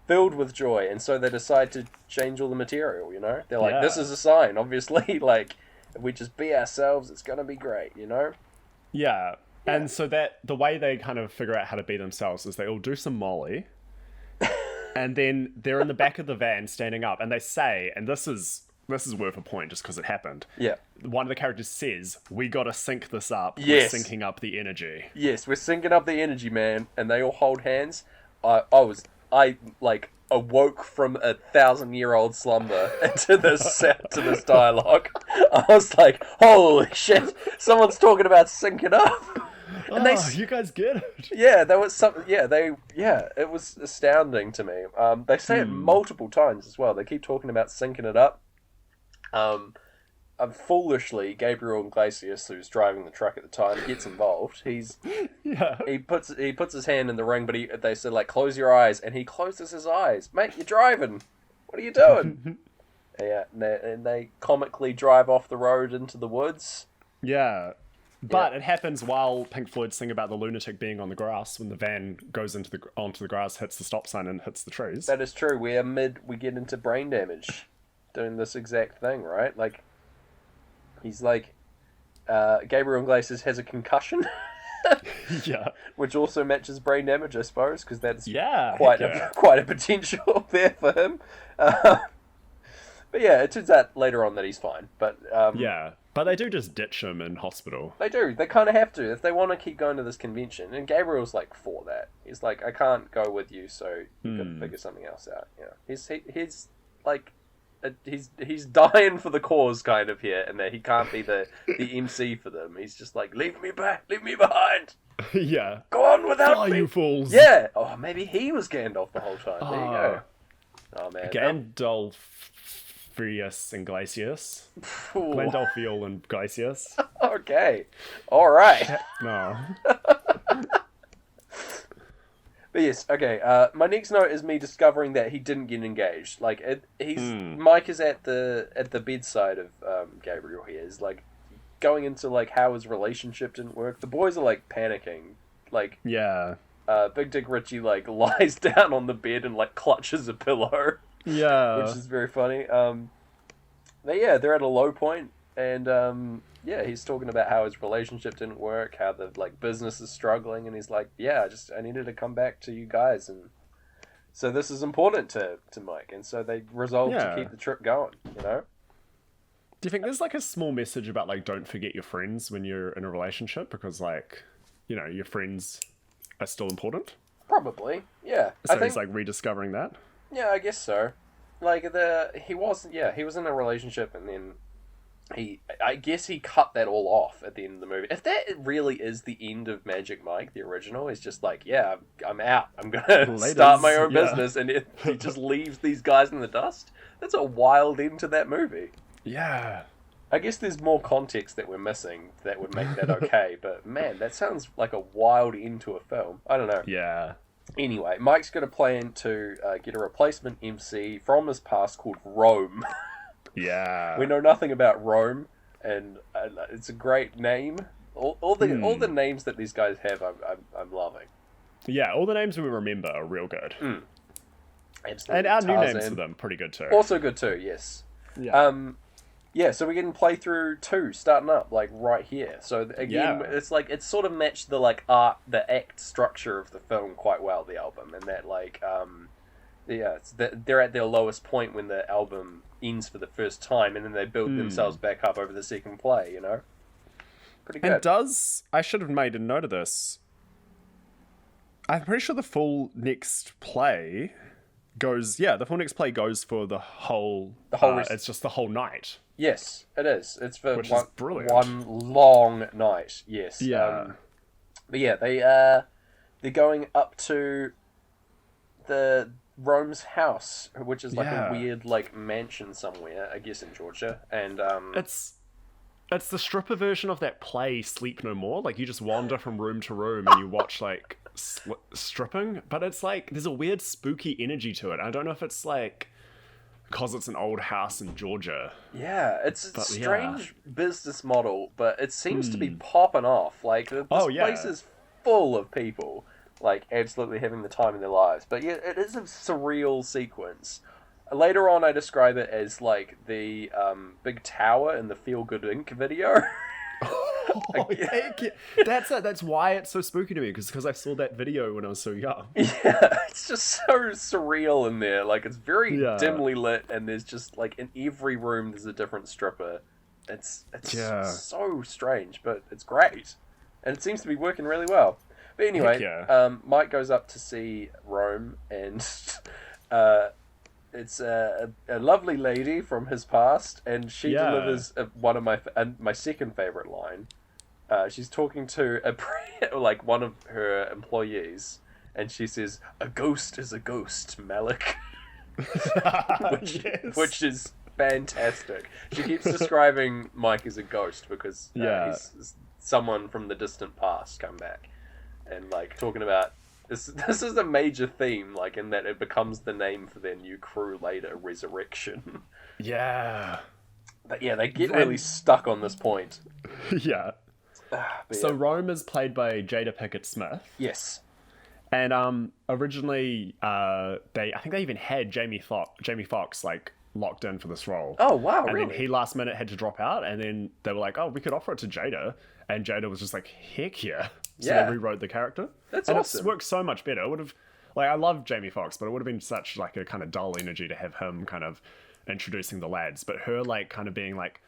filled with joy, and so they decide to change all the material. You know, they're like, this is a sign, obviously. Like, if we just be ourselves, it's gonna be great. You know. Yeah. And so that the way they kind of figure out how to be themselves is they all do some Molly, and then they're in the back of the van standing up, and they say, and this is worth a point just because it happened. Yeah. One of the characters says, "We gotta sync this up. Yes. We're syncing up the energy." Yes, we're syncing up the energy, man, and they all hold hands. I awoke from 1,000-year-old slumber to this dialogue. I was like, holy shit, someone's talking about syncing up. And you guys get it. Yeah, there was something. Yeah, it was astounding to me. They say it multiple times as well. They keep talking about syncing it up. Foolishly, Gabriel Iglesias, who's driving the truck at the time, gets involved. He puts his hand in the ring, but they said like close your eyes, and he closes his eyes. Mate, you're driving. What are you doing? Yeah, and they comically drive off the road into the woods. Yeah. But it happens while Pink Floyd sing about the lunatic being on the grass when the van goes onto the grass, hits the stop sign, and hits the trees. That is true. We get into brain damage doing this exact thing, right? Like, he's like, Gabriel Iglesias has a concussion. Yeah. Which also matches brain damage, I suppose, because that's quite a potential there for him. But yeah, it turns out later on that he's fine. But but they do just ditch him in hospital. They do. They kind of have to if they want to keep going to this convention. And Gabriel's like for that. He's like, I can't go with you, so you've got to figure something else out. Yeah, he's like, he's dying for the cause kind of here, and that he can't be the MC for them. He's just like, leave me behind. Yeah. Go on without me, you fools. Yeah. Oh, maybe he was Gandalf the whole time. There you go. Oh man. Gandalfius Iglesias. Gandalfiel and Iglesias. Okay. All right. No. But yes, okay. My next note is me discovering that he didn't get engaged. Like, Mike is at the bedside of Gabriel here. Is like going into like how his relationship didn't work. The boys are like panicking. Like, yeah. Big Dick Richie like lies down on the bed and like clutches a pillow. Yeah. Which is very funny. But yeah, they're at a low point, and he's talking about how his relationship didn't work, how the like business is struggling, and he's like, I needed to come back to you guys, and so this is important to Mike, and so they resolve to keep the trip going, you know? Do you think there's like a small message about like don't forget your friends when you're in a relationship, because like, you know, your friends are still important? Probably, yeah. So I think he's like rediscovering that? Yeah, I guess so. Like he was in a relationship, and then I guess he cut that all off at the end of the movie. If that really is the end of Magic Mike, the original, is just like, yeah, I'm out. I'm gonna start my own business, and he just leaves these guys in the dust. That's a wild end to that movie. Yeah. I guess there's more context that we're missing that would make that okay, but man, that sounds like a wild end to a film. I don't know. Yeah. Anyway, Mike's got a plan to get a replacement MC from his past called Rome. Yeah. We know nothing about Rome, and it's a great name. All the names that these guys have, I'm loving. Yeah, all the names we remember are real good. Absolutely. And our Tarzan, new names for them, pretty good too. also good too. Yes. Yeah. Yeah, so we're getting playthrough 2 starting up, like, right here. So, again, it's like, it's sort of matched the, like, the act structure of the film quite well, the album. And that, like, they're at their lowest point when the album ends for the first time, and then they build themselves back up over the second play, you know? Pretty good. And I should have made a note of this. I'm pretty sure the full next play goes for the whole... it's just the whole night. Yes, it is. It's for Which is brilliant. one long night. Yes. Yeah. But yeah, they're going up to the Rome's house, which is like a weird like mansion somewhere, I guess in Georgia, and It's the stripper version of that play Sleep No More. Like you just wander from room to room and you watch like stripping, but it's like there's a weird spooky energy to it. I don't know if it's like because it's an old house in Georgia. Yeah, it's a strange business model, but it seems to be popping off. Like, this place is full of people, like, absolutely having the time of their lives. But yeah, it is a surreal sequence. Later on, I describe it as, like, the big tower in the Feel Good Inc. video. That's why it's so spooky to me, because I saw that video when I was so young. Yeah, it's just so surreal in there. Like, it's very dimly lit, and there's just, like, in every room there's a different stripper. It's so strange, but it's great. And it seems to be working really well. But anyway, Mike goes up to see Rome, and it's a lovely lady from his past, and she delivers one of my second favorite line. She's talking to one of her employees, and she says, "A ghost is a ghost, Malik," which is fantastic. She keeps describing Mike as a ghost because he's someone from the distant past come back, and like talking about. This is a major theme, like, in that it becomes the name for their new crew later, Resurrection. Yeah. But yeah, they get really stuck on this point. Yeah. So Rome is played by Jada Pinkett Smith. Yes. And originally, I think they even had Jamie Foxx, like, locked in for this role. Oh, wow, and really? And then he last minute had to drop out, and then they were like, oh, we could offer it to Jada. And Jada was just like, heck yeah. So they rewrote the character. That's and awesome. It's worked so much better. It would have, like, I love Jamie Foxx, but it would have been such like a kind of dull energy to have him kind of introducing the lads. But her like kind of being like,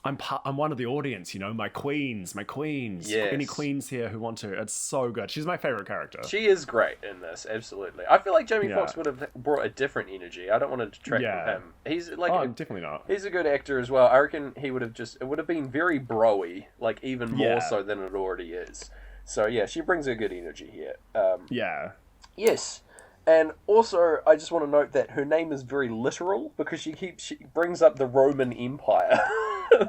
I'm one of the audience, you know, my queens. Yes. Any queens here who want to? It's so good. She's my favorite character. She is great in this, absolutely. I feel like Jamie Foxx would have brought a different energy. I don't want to detract from him. He's like, definitely not. He's a good actor as well. I reckon he would have it would have been very bro-y, like even more so than it already is. So yeah, she brings a good energy here. Yes. And also, I just want to note that her name is very literal because she brings up the Roman Empire.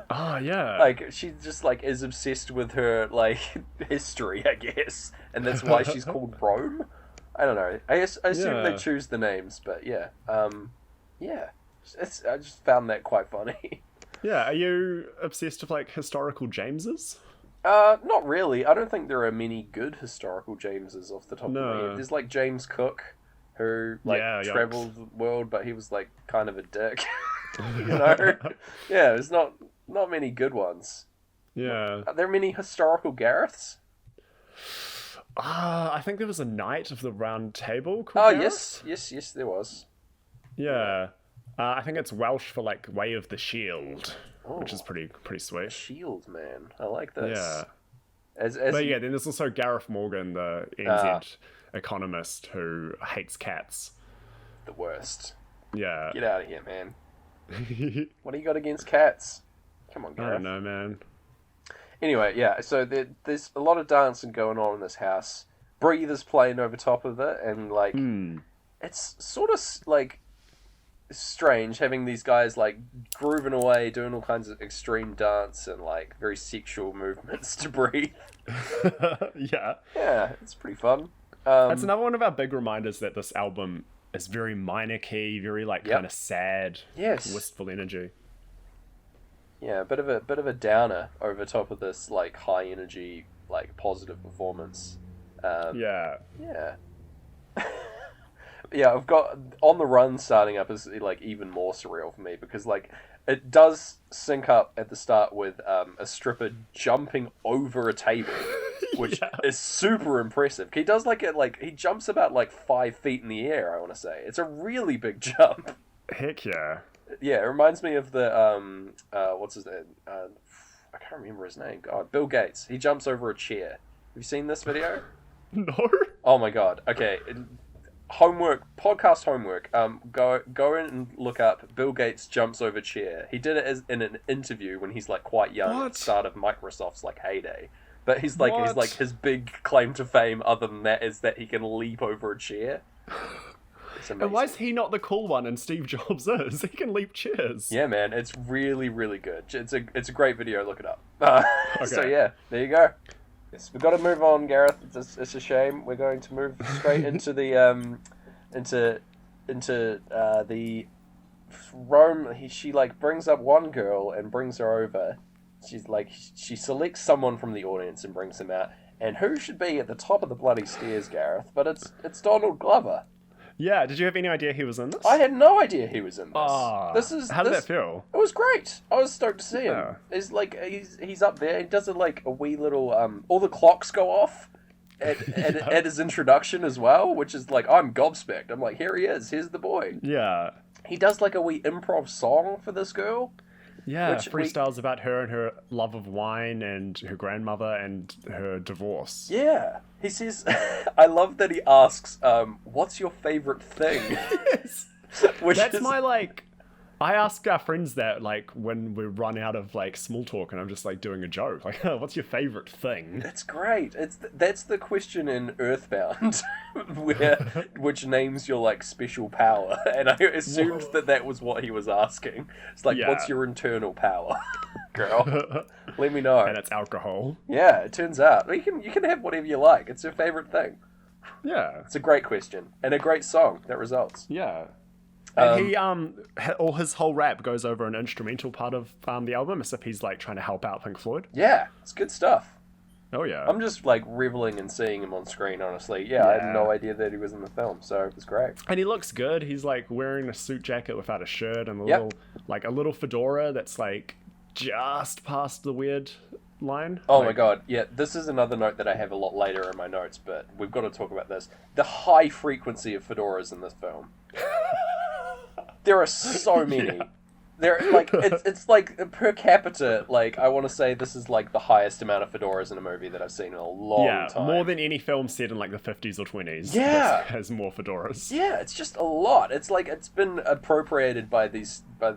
Oh, yeah. Like, she just, like, is obsessed with her, like, history, I guess. And that's why she's called Rome? I don't know. I assume they choose the names, but yeah. I just found that quite funny. Yeah, are you obsessed with, like, historical Jameses? Not really. I don't think there are many good historical Jameses off the top of my head. There's, like, James Cook, who, like, traveled the world, but he was, like, kind of a dick. You know? Yeah, there's not many good ones. Yeah. Are there many historical Gareths? I think there was a knight of the Round Table called Gareth. Yes, there was. Yeah. I think it's Welsh for, like, Way of the Shield, which is pretty sweet. Shield, man. I like this. Yeah. Then there's also Gareth Morgan, the NZ economist who hates cats. The worst. Yeah. Get out of here, man. What do you got against cats? Come on, Gareth. I don't know, man. Anyway, yeah, so there's a lot of dancing going on in this house. Breather's playing over top of it, and, like, it's sort of, like, strange having these guys, like, grooving away, doing all kinds of extreme dance and, like, very sexual movements to breathe. Yeah. Yeah, it's pretty fun. That's another one of our big reminders that this album is very minor key, very, like, kind of sad, wistful energy. Yeah, a bit of a downer over top of this like high energy, like positive performance. Yeah. Yeah. Yeah, I've got On the Run starting up is like even more surreal for me because like it does sync up at the start with a stripper jumping over a table, which is super impressive. He does he jumps about like 5 feet in the air. I want to say it's a really big jump. Heck yeah. Yeah, it reminds me of the what's his name? I can't remember his name. God, Bill Gates. He jumps over a chair. Have you seen this video? No. Oh my god. Okay. Podcast homework. Go in and look up Bill Gates jumps over chair. He did it in an interview when he's like quite young at the start of Microsoft's like heyday. But he's like his big claim to fame other than that is that he can leap over a chair. It's amazing. And why is he not the cool one and Steve Jobs is? He can leap chairs. Yeah, man, it's really, really good. It's a great video. Look it up. Okay. So yeah, there you go. Yes, we've got to move on, Gareth. It's a shame. We're going to move straight into the the Rome. She like brings up one girl and brings her over. She selects someone from the audience and brings him out. And who should be at the top of the bloody stairs, Gareth? But it's Donald Glover. Yeah, did you have any idea he was in this? I had no idea he was in this. How did that feel? It was great. I was stoked to see him. It's like he's up there. He does a wee little all the clocks go off at his introduction as well, which is like I'm gobsmacked. I'm like, here he is. Here's the boy. Yeah. He does like a wee improv song for this girl. Yeah, freestyles about her and her love of wine and her grandmother and her divorce. Yeah. He says, I love that he asks, what's your favorite thing? Yes. That's my, like, I ask our friends that, like, when we run out of, like, small talk and I'm just, like, doing a joke. Like, oh, what's your favorite thing? That's great. That's the question in Earthbound, which names your, like, special power. And I assumed that was what he was asking. It's like, what's your internal power? Girl, let me know. And it's alcohol. Yeah, it turns out. You can have whatever you like. It's your favorite thing. Yeah. It's a great question. And a great song that results. Yeah. And he, all his whole rap goes over an instrumental part of the album, as if he's, like, trying to help out Pink Floyd. Yeah, it's good stuff. Oh, yeah. I'm just, like, reveling in seeing him on screen, honestly. Yeah, I had no idea that he was in the film, so it was great. And he looks good. He's, like, wearing a suit jacket without a shirt and a little fedora that's, like, just past the weird line. Oh, my God. Yeah, this is another note that I have a lot later in my notes, but we've got to talk about this. The high frequency of fedoras in this film. There are so many. Yeah. They're like it's like per capita. Like I want to say this is like the highest amount of fedoras in a movie that I've seen in a long time. More than any film set in like the 50s or 20s. Yeah, has more fedoras. Yeah, it's just a lot. It's like it's been appropriated by the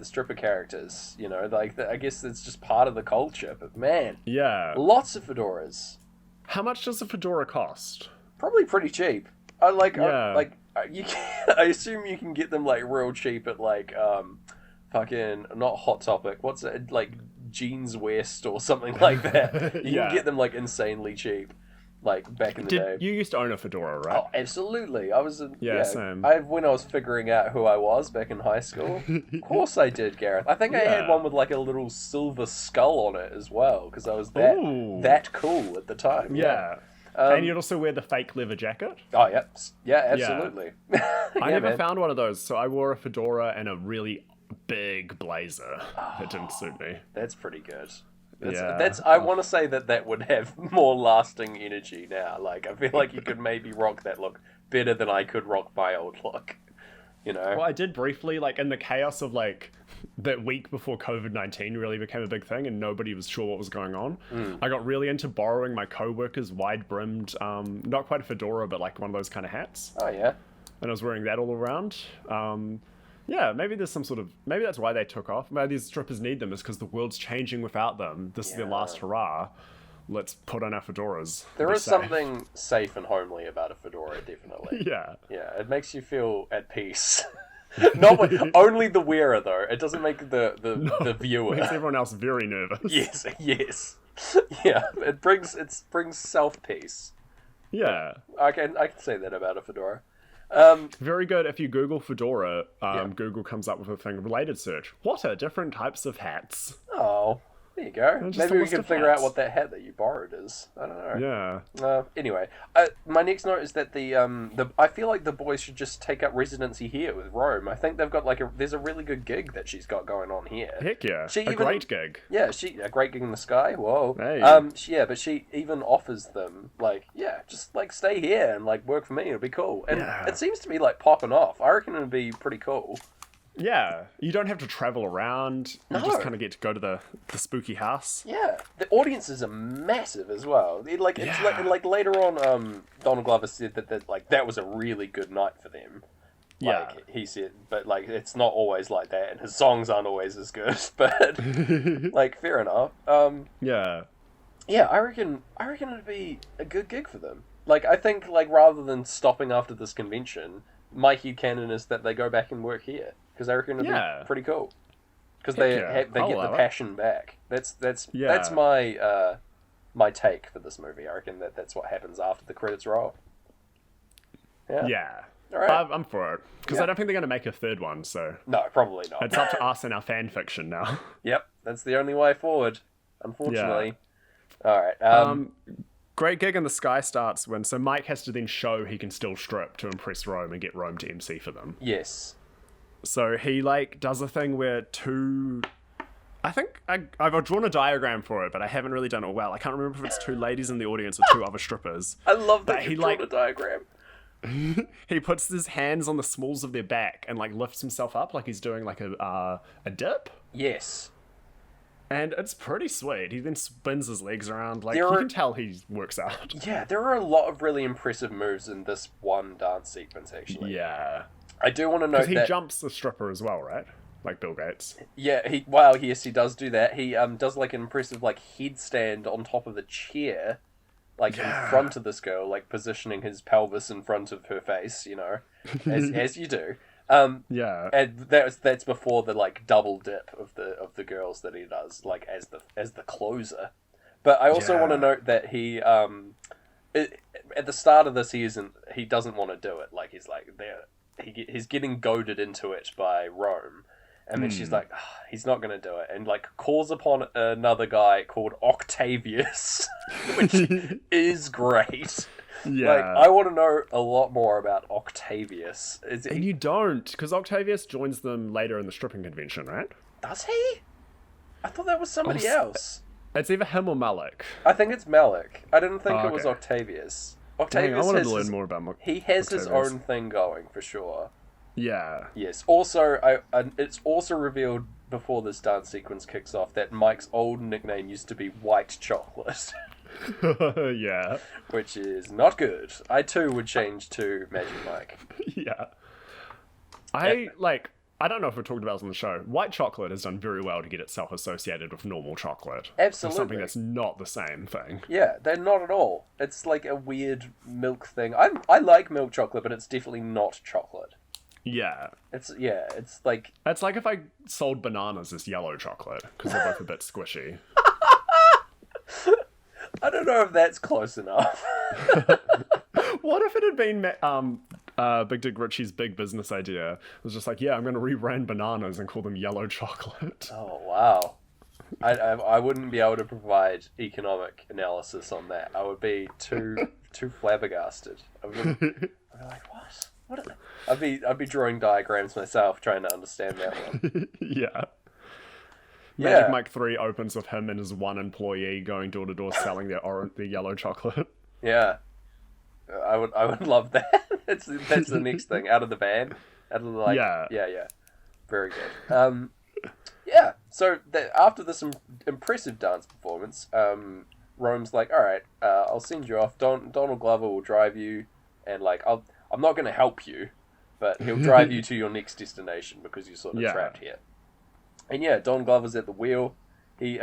stripper characters. You know, like I guess it's just part of the culture. But man, lots of fedoras. How much does a fedora cost? Probably pretty cheap. I assume you can get them like real cheap at like fucking not Hot Topic. What's it like Jeans West or something like that? You can get them like insanely cheap, like back in the day. You used to own a fedora, right? Oh, absolutely. I was same. When I was figuring out who I was back in high school. Of course I did, Gareth. I think I had one with like a little silver skull on it as well because I was that cool at the time. Yeah. And you'd also wear the fake leather jacket. Oh, yeah. Yeah, absolutely. I never found one of those, so I wore a fedora and a really big blazer. It didn't suit me. That's pretty good. I want to say that would have more lasting energy now. Like, I feel like you could maybe rock that look better than I could rock my old look. You know? Well, I did briefly, like, in the chaos of, like, that week before COVID-19 really became a big thing and nobody was sure what was going on. I got really into borrowing my co-worker's wide-brimmed, not quite a fedora, but, like, one of those kind of hats. Oh, yeah? And I was wearing that all around. Maybe there's some sort of... Maybe that's why they took off. Maybe these strippers need them is because the world's changing without them. This is their last hurrah. Let's put on our fedoras. There is something safe and homely about a fedora, definitely. Yeah. Yeah, it makes you feel at peace. Only the wearer, though. It doesn't make the viewer. It makes everyone else very nervous. Yes. Yeah, it brings self-peace. Yeah. I can say that about a fedora. Very good. If you Google fedora, Google comes up with a thing related search. What are different types of hats? Oh, there you go. Just a Maybe we list can of figure out hats. what that hat that you borrowed is. I don't know. Yeah. Anyway, my next note is that the I feel like the boys should just take up residency here with Rome. I think they've got there's a really good gig that she's got going on here. Heck yeah. She a great gig. Yeah, a great gig in the sky. Whoa. Hey. But she even offers them just stay here and work for me. It'll be cool. And it seems to be popping off. I reckon it'll be pretty cool. Yeah, you don't have to travel around. You just kind of get to go to the spooky house. Yeah, the audiences are massive as well. It's later on, Donald Glover said that was a really good night for them. He said, but it's not always like that, and his songs aren't always as good. But fair enough. Yeah, I reckon it'd be a good gig for them. I think rather than stopping after this convention, my headcanon is that they go back and work here. Because I reckon it'd be pretty cool. Because they get the passion back. That's my my take for this movie. I reckon that's what happens after the credits roll. Yeah. All right. I'm for it. Because I don't think they're going to make a third one, so... No, probably not. It's up to us and our fan fiction now. Yep, that's the only way forward, unfortunately. Yeah. All right. Great gig in the sky starts when... So Mike has to then show he can still strip to impress Rome and get Rome to MC for them. Yes. So he does a thing where I think I've drawn a diagram for it, but I haven't really done it well. I can't remember if it's two ladies in the audience or two other strippers. I love that you've drawn a diagram. He puts his hands on the smalls of their back and lifts himself up like he's doing a dip. Yes. And it's pretty sweet. He then spins his legs around. You can tell he works out. Yeah, there are a lot of really impressive moves in this one dance sequence, actually. Yeah. I do want to note that... Because he jumps the stripper as well, right? Like Bill Gates. Yeah, he does do that. He does an impressive headstand on top of the chair, in front of this girl, positioning his pelvis in front of her face, as you do. Yeah. And that's before the double dip of the girls that he does, as the closer. But I also want to note that he at the start of this he doesn't want to do it. He's getting goaded into it by Rome. And then she's like, he's not going to do it. And calls upon another guy called Octavius, which is great. Yeah. I want to know a lot more about Octavius. And you don't, because Octavius joins them later in the stripping convention, right? Does he? I thought that was somebody else. It's either him or Malik. I think it's Malik. I didn't think it was Octavius. Octavius, I wanted to learn more about He has his own thing going, for sure. Yeah. Yes. Also, it's also revealed before this dance sequence kicks off that Mike's old nickname used to be White Chocolate. Yeah. Which is not good. I too would change to Magic Mike. Yeah. I don't know if we talked about this on the show. White chocolate has done very well to get itself associated with normal chocolate. Absolutely. Something that's not the same thing. Yeah, they're not at all. It's a weird milk thing. I like milk chocolate, but it's definitely not chocolate. Yeah. It's It's like if I sold bananas as yellow chocolate, because they're both a bit squishy. I don't know if that's close enough. What if it had been Big Dick Richie's big business idea? It was just I'm going to rebrand bananas and call them yellow chocolate. Oh, wow. I wouldn't be able to provide economic analysis on that. I would be too flabbergasted. I'd be like, what? I'd be drawing diagrams myself, trying to understand that one. Yeah. Magic Mike 3 opens with him and his one employee going door to door selling their yellow chocolate. Yeah. I would love that. That's the next thing. Out of the van. Out of the Yeah. Very good. Yeah. So after this impressive dance performance, Rome's like, all right, I'll send you off. Donald Glover will drive you, and I'm not going to help you, but he'll drive you to your next destination because you're sort of trapped here. And Don Glover's at the wheel. He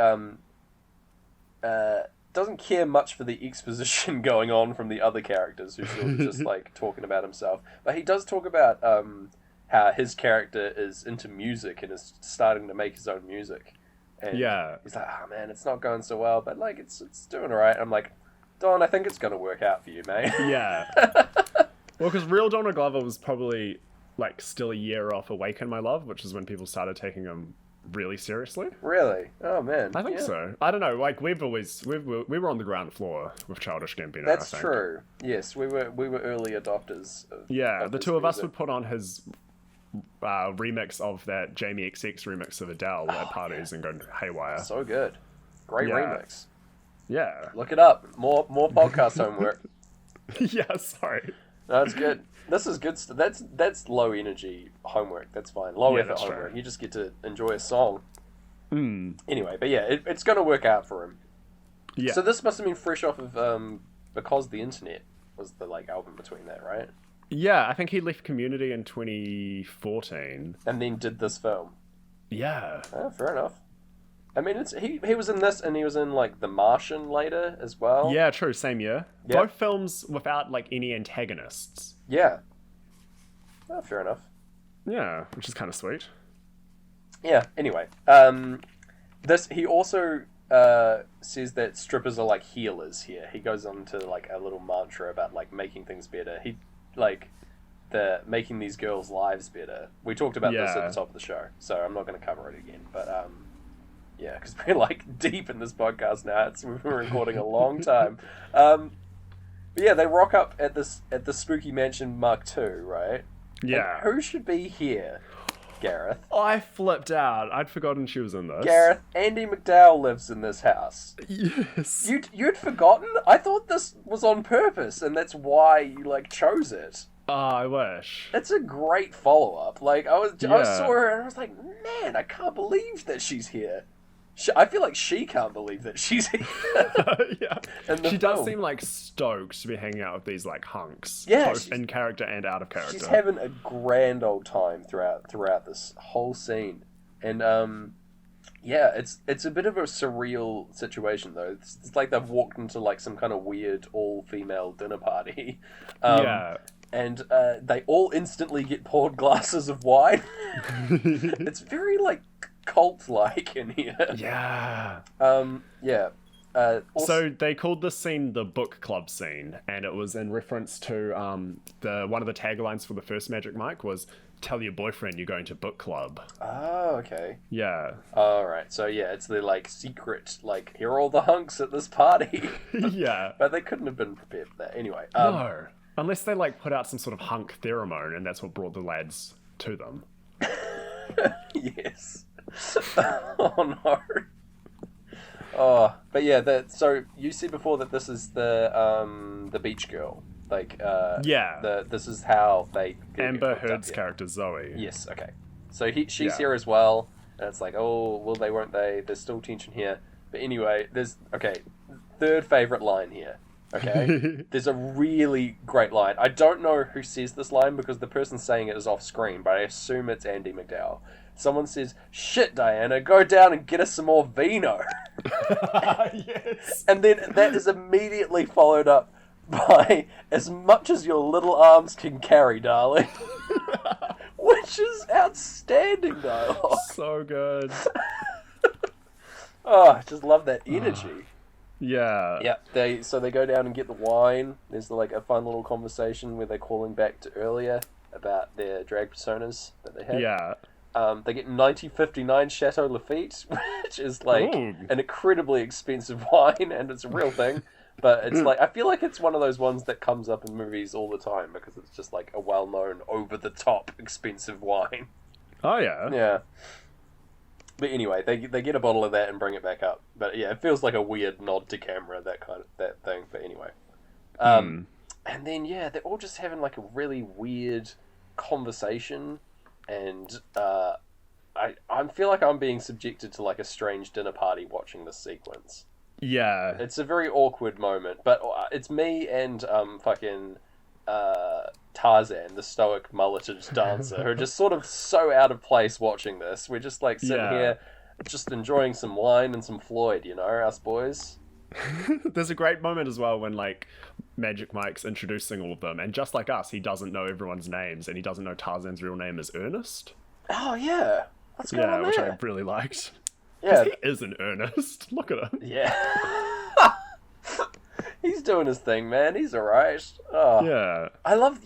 doesn't care much for the exposition going on from the other characters who's sort of just talking about himself. But he does talk about how his character is into music and is starting to make his own music. And he's like, oh man, it's not going so well, but it's doing alright. I'm like, Don, I think it's going to work out for you, mate. Yeah. Well, because real Donald Glover was probably like still a year off Awaken My Love, which is when people started taking him really seriously. Really? Oh man. I think so. I don't know. Like we were on the ground floor with Childish Gambino. That's I think. true. Yes, we were early adopters. Of the two of us would put on his remix of that Jamie XX remix of Adele at parties and go haywire. So good. Great remix. Yeah. Look it up. More podcast homework. Yeah, sorry. No, that's good. This is good. That's low energy homework. That's fine. Low effort homework. True. You just get to enjoy a song. Mm. Anyway, but yeah, it's going to work out for him. Yeah. So this must have been fresh off of Because the Internet was the like album between that, right? Yeah, I think he left Community in 2014. And then did this film. Yeah. Oh, fair enough. I mean, he was in this, and he was in like The Martian later as well. Yeah, true. Same year. Yep. Both films without like any antagonists. Yeah. Oh, fair enough. Yeah, which is kind of sweet. Yeah. Anyway, he also says that strippers are like healers here. He goes on to like a little mantra about like making things better. He like making these girls' lives better. We talked about this at the top of the show, so I'm not going to cover it again. But yeah, because we're like deep in this podcast now. We've been recording a long time. But yeah, they rock up at the Spooky Mansion Mark II, right? Yeah. And who should be here? Gareth. I flipped out. I'd forgotten she was in this. Gareth, Andy McDowell lives in this house. Yes. You'd forgotten? I thought this was on purpose, and that's why you like chose it. I wish. It's a great follow-up. Like I saw her and I was like, man, I can't believe that she's here. I feel like she can't believe that she's here. Yeah. She does seem like stoked to be hanging out with these like hunks. Yeah, both in character and out of character. She's having a grand old time throughout this whole scene. And yeah, it's a bit of a surreal situation though. It's like they've walked into like some kind of weird all-female dinner party. Yeah. And they all instantly get poured glasses of wine. It's very like cult-like in here. Yeah. Yeah. So they called this scene the book club scene, and it was in reference to one of the taglines for the first Magic Mike was "Tell your boyfriend you're going to book club." Oh, okay. Yeah. All right. So yeah, it's the like secret like here are all the hunks at this party. Yeah. But they couldn't have been prepared for that anyway. No. Unless they like put out some sort of hunk pheromone, and that's what brought the lads to them. Yes. Oh no. Oh, but yeah. So you said before that this is the beach girl. Like this is how they Amber Heard's character Zoe. Yes. Okay. So she's here as well, and it's like, oh, will they? Won't they? There's still tension here. But anyway, third favorite line here. Okay, there's a really great line. I don't know who says this line because the person saying it is off screen, but I assume it's Andy McDowell. Someone says, "Shit, Diana, go down and get us some more vino." Yes. And then that is immediately followed up by "as much as your little arms can carry, darling," which is outstanding dialogue. So good. Oh, I just love that energy. Yeah. Yeah. They go down and get the wine. There's like a fun little conversation where they're calling back to earlier about their drag personas that they had. Yeah. They get 1959 Chateau Lafite, which is like an incredibly expensive wine, and it's a real thing. But it's like I feel like it's one of those ones that comes up in movies all the time because it's just like a well-known, over-the-top expensive wine. Oh yeah. Yeah. But anyway, they get a bottle of that and bring it back up. But yeah, it feels like a weird nod to camera, that thing. But anyway, and then yeah, they're all just having like a really weird conversation, and I feel like I'm being subjected to like a strange dinner party watching this sequence. Yeah, it's a very awkward moment, but it's me and fucking Tarzan, the stoic mulleted dancer, who are just sort of so out of place watching this. We're just like sitting here, just enjoying some wine and some Floyd, you know, us boys. There's a great moment as well when like Magic Mike's introducing all of them, and just like us, he doesn't know everyone's names, and he doesn't know Tarzan's real name is Ernest. Oh yeah, what's going on there? Which I really liked. Yeah, he is an Ernest. Look at him. Yeah. He's doing his thing, man. He's alright. Oh.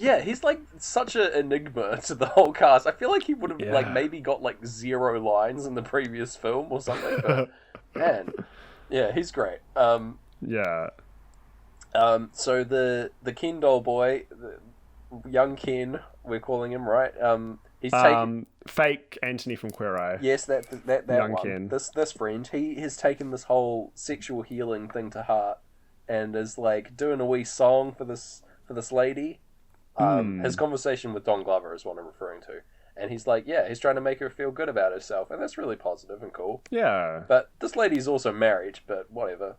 Yeah. He's like such an enigma to the whole cast. I feel like he would have like Yeah. maybe got like 0 lines in the previous film or something, but man. Yeah, he's great. Yeah. So the Ken doll boy, the young Ken, we're calling him, right? He's taken Fake Anthony from Queer Eye. yes, that young one. Ken. This friend, he has taken this whole sexual healing thing to heart, and is like doing a wee song for this lady. His conversation with Don Glover is what I'm referring to, and he's like, yeah, he's trying to make her feel good about herself, and that's really positive and cool. Yeah. But this lady's also married, but whatever.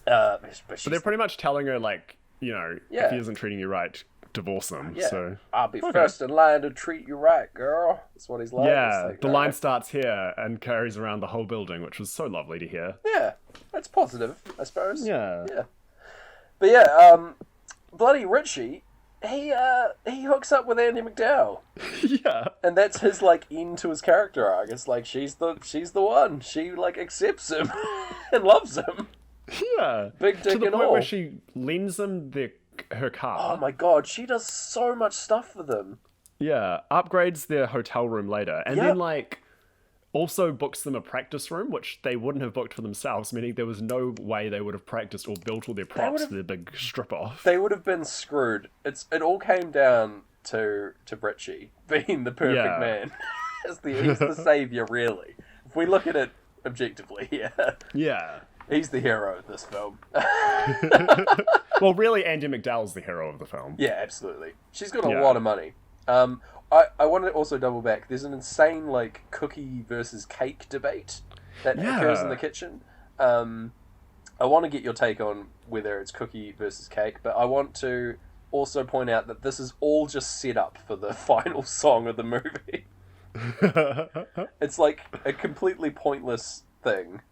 But they're pretty much telling her, like, you know, Yeah. if he isn't treating you right, divorce him. Yeah, So I'll be first in line to treat you right, girl. That's what he's like. yeah, It's like, the all line right. starts here and carries around the whole building, which was so lovely to hear. Yeah, that's positive, I suppose. Yeah. Yeah. But yeah, bloody Richie, he hooks up with Andy McDowell, Yeah. and that's his like end to his character arc. It's like she's the one. She like accepts him and loves him. Yeah. Big To dick the and point all. where she lends him her car. Oh my god, she does so much stuff for them. Yeah. Upgrades their hotel room later. And Yep. then, like, also books them a practice room, which they wouldn't have booked for themselves, meaning there was no way they would have practiced or built all their props would've- for their big strip-off. They would have been screwed. It all came down to Richie being the perfect Yeah. man. He's the savior, really. If we look at it objectively, yeah. Yeah. He's the hero of this film. Well, really, Andy McDowell's the hero of the film. Yeah, absolutely. She's got a Yeah. lot of money. I want to also double back. There's an insane like cookie versus cake debate that occurs in the kitchen. I want to get your take on whether it's cookie versus cake, but I want to also point out that this is all just set up for the final song of the movie. It's like a completely pointless thing.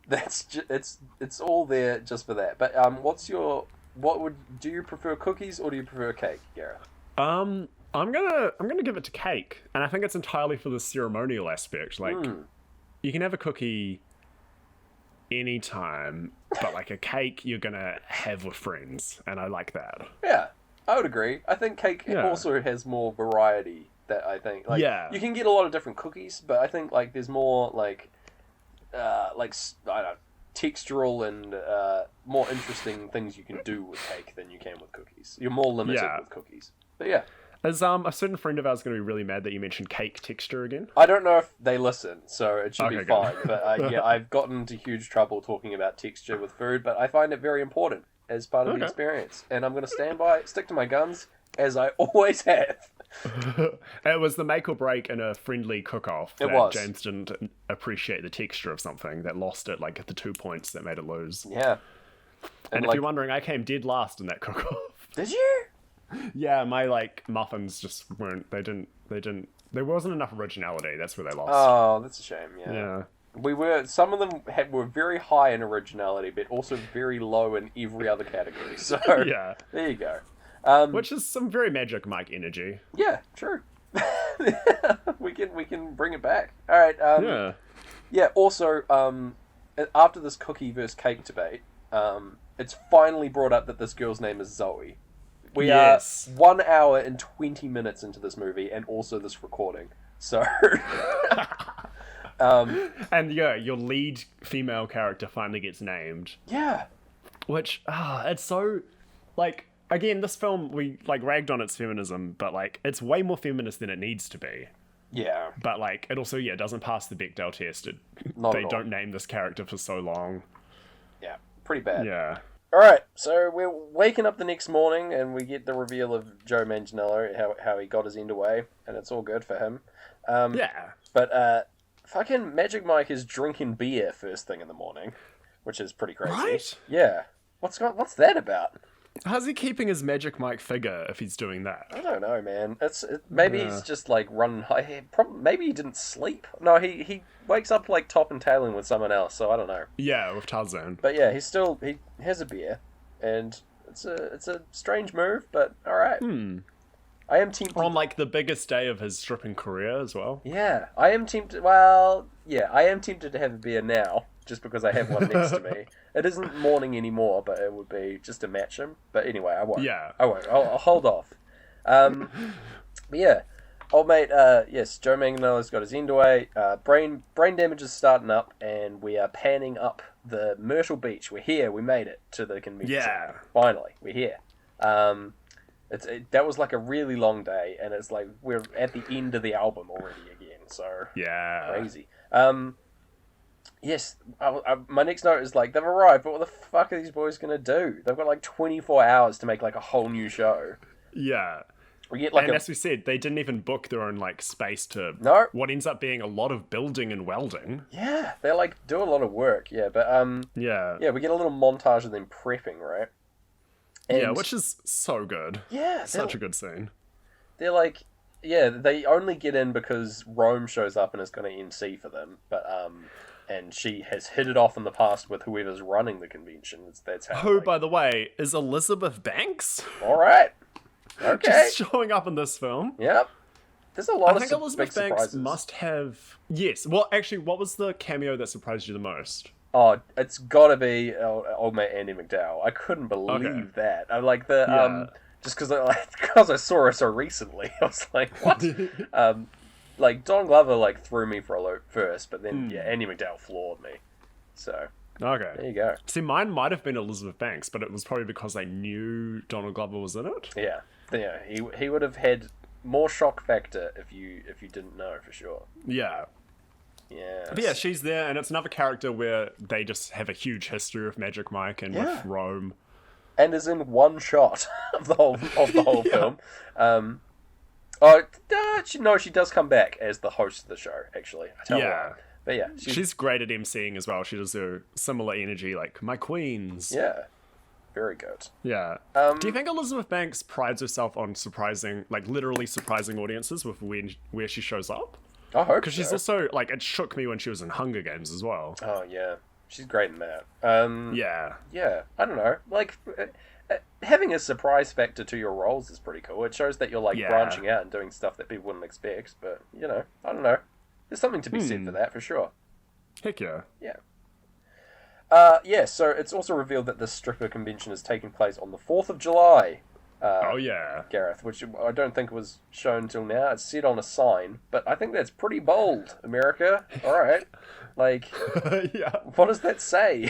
It's all there just for that. But do you prefer cookies or do you prefer cake, Gareth? I'm gonna give it to cake, and I think it's entirely for the ceremonial aspect. Like, you can have a cookie anytime, but like a cake you're gonna have with friends, and I like that. Yeah, I would agree. I think cake Yeah. also has more variety. That I think, like, Yeah. you can get a lot of different cookies, but I think like there's more like I don't know, textural and more interesting things you can do with cake than you can with cookies. You're more limited Yeah. with cookies. But yeah, Is a certain friend of ours going to be really mad that you mentioned cake texture again? I don't know if they listen, so it should be Okay, good. fine. But yeah, I've gotten into huge trouble talking about texture with food, but I find it very important as part of the Okay. experience, and I'm going to stick to my guns as I always have. It was the make or break in a friendly cook-off It that was. James didn't appreciate the texture of something that lost it, like at the 2 points that made it lose. Yeah. And if like, you're wondering, I came dead last in that cook-off. did you? Yeah, my like muffins just weren't. They didn't. There wasn't enough originality. That's where they lost. Oh, that's a shame. Yeah. Yeah. Some of them were very high in originality, but also very low in every other category. So Yeah. there you go. Which is some very Magic Mike energy. Yeah, true. we can bring it back. All right. Yeah. Yeah. Also, after this cookie versus cake debate, it's finally brought up that this girl's name is Zoe. We Yes. are 1 hour and 20 minutes into this movie, and also this recording. So, And yeah, your lead female character finally gets named. yeah, Which, it's so, like, again, this film, we, like, ragged on its feminism, but, like, it's way more feminist than it needs to be. yeah, But, like, it also, doesn't pass the Bechdel test. Not They at all. don't name this character for so long. yeah, pretty bad. Yeah. All right, so we're waking up the next morning, and we get the reveal of Joe Manganiello, how he got his end away, and it's all good for him. Yeah. But fucking Magic Mike is drinking beer first thing in the morning, which is pretty crazy. Right? Yeah. What's that about? How's he keeping his Magic Mike figure if he's doing that? I don't know, man. Maybe he's just like running high. Maybe he didn't sleep. No, he wakes up like top and tailing with someone else. So I don't know. Yeah, with Tarzan. But yeah, he has a beer, and it's a strange move, but all right. I am tempted. On, like, the biggest day of his stripping career as well. Yeah, I am tempted. Well, yeah, I am tempted to have a beer now, just because I have one next to me. It isn't morning anymore, but it would be just to match him. But anyway, I won't. Yeah. I won't. I'll hold off. But yeah, old mate. Yes, Joe Manganiello's got his end away. Brain damage is starting up, and we are panning up the Myrtle Beach. We're here. We made it to the convention. Yeah. Finally, we're here. That was like a really long day, and it's like we're at the end of the album already again. So Yeah. crazy. Yes, my next note is like, they've arrived, but what the fuck are these boys gonna do? They've got like 24 hours to make like a whole new show. Yeah. We get like and as we said, they didn't even book their own like space to No. what ends up being a lot of building and welding. Yeah, they like do a lot of work, yeah, but Yeah. we get a little montage of them prepping, right? And yeah, which is so good. yeah, Such a good scene. they're like, yeah, they only get in because Rome shows up and is going to MC for them, but and she has hit it off in the past with whoever's running the convention. That's how. Who, by the way, is Elizabeth Banks? All right. Okay. Just showing up in this film. Yep. There's a lot I of think big Elizabeth Banks surprises. must have. Yes. Well, actually, what was the cameo that surprised you the most? Oh, it's got to be old mate Andy McDowell. I couldn't believe that. I like the Yeah. just because I saw her so recently. I was like, what? Like Don Glover like threw me for a loop first, but then yeah, Andy McDowell floored me. So Okay. there you go. See, mine might have been Elizabeth Banks, but it was probably because I knew Donald Glover was in it. Yeah, yeah. He would have had more shock factor if you didn't know for sure. Yeah. Yeah. But yeah, she's there, and it's another character where they just have a huge history with Magic Mike and Yeah. with Rome. And is in one shot of the whole Yeah. film. She does come back as the host of the show. Actually, I tell Yeah. her. But yeah, She's great at emceeing as well. She does her similar energy, like my queens. yeah, very good. Yeah. Do you think Elizabeth Banks prides herself on surprising, like literally surprising audiences with where she shows up? I hope Because she's also like, it shook me when she was in Hunger Games as well. Oh yeah, she's great in that. Yeah. Yeah, I don't know. Like having a surprise factor to your roles is pretty cool. It shows that you're like Yeah. branching out and doing stuff that people wouldn't expect. But you know, I don't know. There's something to be said for that for sure. Heck yeah. Yeah. Yeah, so it's also revealed that the stripper convention is taking place on the 4th of July, Oh yeah. Gareth, which I don't think was shown till now. It's said on a sign, but I think that's pretty bold, America. All right. Like, Yeah. what does that say?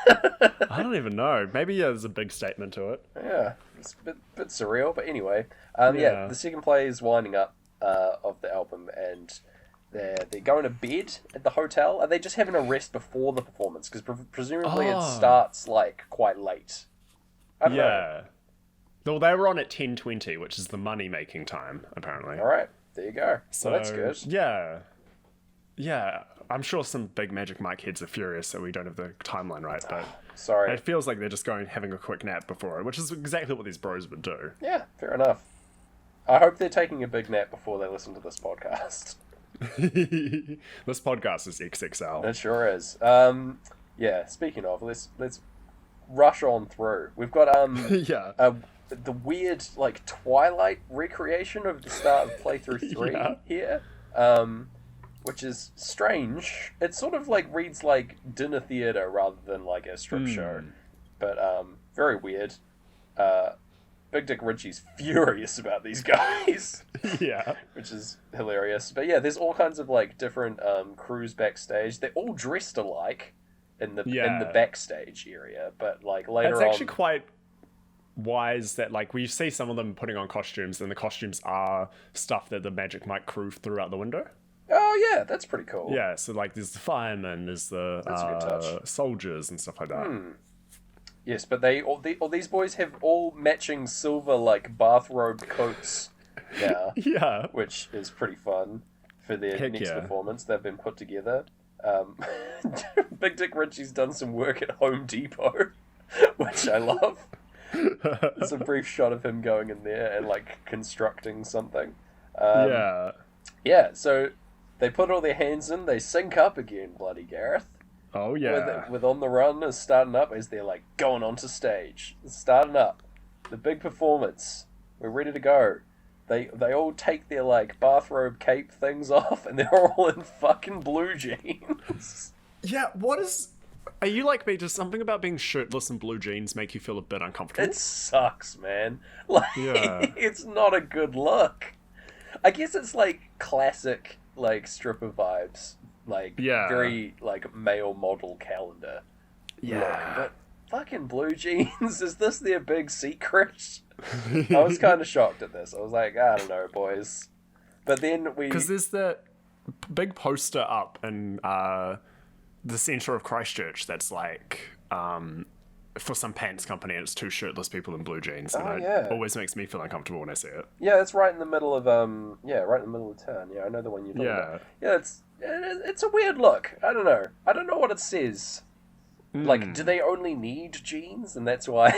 I don't even know. Maybe there's a big statement to it. Yeah, it's a bit surreal, but anyway. Yeah. Yeah, the second play is winding up of the album, and they're going to bed at the hotel. Are they just having a rest before the performance? Because presumably it starts like quite late. I don't know. Yeah. Well, they were on at 10:20, which is the money-making time, apparently. All right, there you go. So Well, that's good. Yeah. Yeah. I'm sure some big Magic Mike heads are furious that we don't have the timeline right, but Sorry. it feels like they're just having a quick nap before it, which is exactly what these bros would do. Yeah, fair enough. I hope they're taking a big nap before they listen to this podcast. This podcast is XXL. It sure is. Yeah. Speaking of, let's rush on through. We've got Yeah. the weird like Twilight recreation of the start of playthrough 3 Yeah. here, which is strange. It sort of like reads like dinner theater rather than like a strip show, but very weird. Big Dick Richie's furious about these guys. Yeah. Which is hilarious. But yeah, there's all kinds of like different crews backstage. They're all dressed alike in the backstage area, but like later It's on, actually quite wise that like we see some of them putting on costumes, and the costumes are stuff that the Magic Mike crew threw out the window. oh yeah, that's pretty cool. Yeah, so like there's the firemen, there's the That's a good touch. soldiers and stuff like that. Yes, but all these boys have all matching silver like bathrobe coats now, Yeah. which is pretty fun for their Heck next yeah. performance. They've been put together. Big Dick Richie's done some work at Home Depot, which I love. There's a brief shot of him going in there and like constructing something. Yeah. Yeah, so they put all their hands in, they sync up again, bloody Gareth. Oh yeah. With On the Run is starting up as they're like going onto stage. It's starting up. The big performance. We're ready to go. They all take their like bathrobe cape things off and they're all in fucking blue jeans. Yeah, what is Are you like me? Does something about being shirtless in blue jeans make you feel a bit uncomfortable? It sucks, man. Like, it's not a good look. I guess it's like classic, like, stripper vibes. Like, very, like, male model calendar. Yeah. Look. But fucking blue jeans, is this their big secret? I was kind of shocked at this. I was like, I don't know, boys. But then Because there's that big poster up in the centre of Christchurch that's like for some pants company, and it's two shirtless people in blue jeans, and it always makes me feel uncomfortable when I see it. Yeah, it's right in the middle of right in the middle of town. Yeah, I know the one you're talking about. Yeah, it's a weird look. I don't know what it says. Like, do they only need jeans, and that's why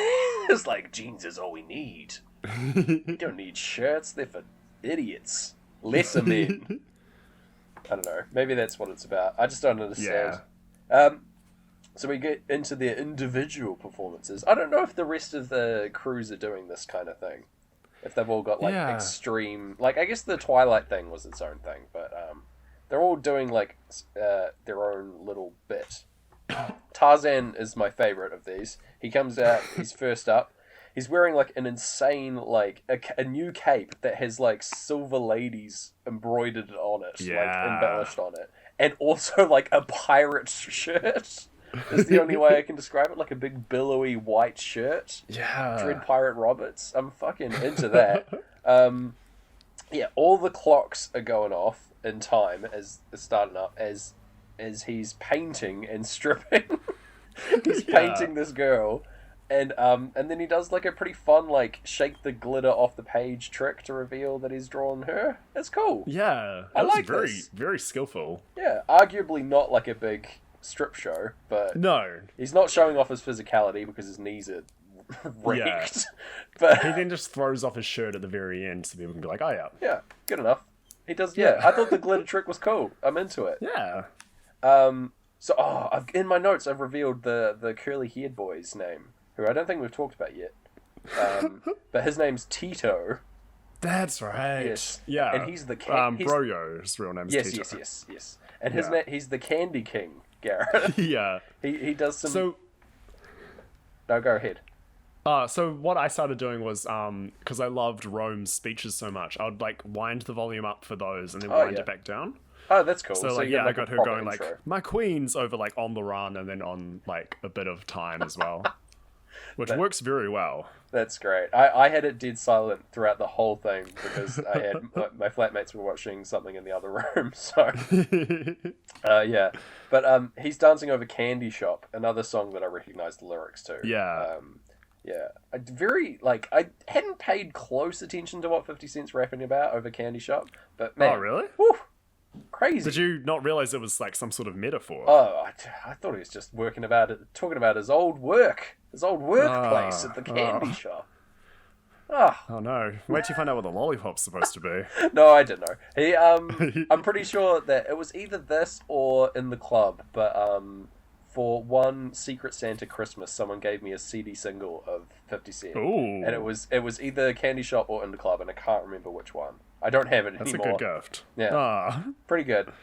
it's like jeans is all we need. You don't need shirts; they're for idiots, lesser men. I don't know. Maybe that's what it's about. I just don't understand. So we get into their individual performances. I don't know if the rest of the crews are doing this kind of thing. If they've all got, like, extreme... Like, I guess the Twilight thing was its own thing, but they're all doing, like, their own little bit. Tarzan is my favourite of these. He comes out, he's first up. He's wearing, like, an insane, like, a new cape that has, like, silver ladies embroidered on it, like, embellished on it. And also, like, a pirate shirt is the only way I can describe it. Like, a big, billowy white shirt. Yeah. Dread Pirate Roberts. I'm fucking into that. All the clocks are going off in time as starting up as he's painting and stripping. He's painting this girl. And then he does, like, a pretty fun, like, shake the glitter off the page trick to reveal that he's drawn her. It's cool. Yeah. I like very, this. very skillful. Yeah, arguably not, like, a big strip show, but... No. He's not showing off his physicality because his knees are wrecked. Yeah. But he then just throws off his shirt at the very end so people can be like, oh, yeah. Yeah, good enough. He does, I thought the glitter trick was cool. I'm into it. Yeah. In my notes, I've revealed the curly-haired boy's name, who I don't think we've talked about yet. But his name's Tito. That's right. Yes. Yeah. And he's the Broyo, his real name is Tito. Yes. And he's the Candy King, Gareth. Yeah. He does some... No, go ahead. So what I started doing was, because I loved Rome's speeches so much, I would, like, wind the volume up for those and then wind it back down. Oh, that's cool. So, like, I got her going, intro. Like, my queen's over, like, On the Run and then on, like, a bit of time as well. Which works very well. That's great. I had it dead silent throughout the whole thing because I had my flatmates were watching something in the other room. So, But he's dancing over Candy Shop, another song that I recognized the lyrics to. Yeah. I hadn't paid close attention to what 50 Cent's rapping about over Candy Shop, but man. Oh, really? Whew, crazy. Did you not realize it was like some sort of metaphor? Oh, I thought he was just talking about his old workplace at the candy shop. Oh no! Wait till you find out what the lollipop's supposed to be. No, I didn't know. I'm pretty sure that it was either this or in the club, but for one Secret Santa Christmas, someone gave me a CD single of 50 Cent. Ooh. And it was either Candy Shop or In the Club, and I can't remember which one. I don't have it anymore. That's a good gift. Yeah. Pretty good.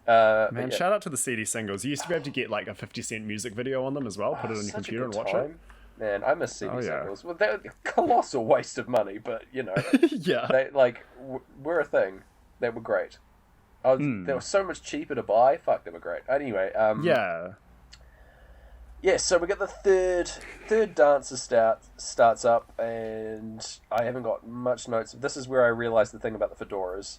Man, shout out to the CD singles. You used to be able to get like a 50 Cent music video on them as well. Put it on your computer and watch it. Man, I miss CD singles. Well, they're a colossal waste of money, but, you know. Yeah. They, were a thing. They were great. They were so much cheaper to buy. Fuck, they were great. Anyway. Yeah, so we got the third dancer starts up, and I haven't got much notes. This is where I realised the thing about the fedoras.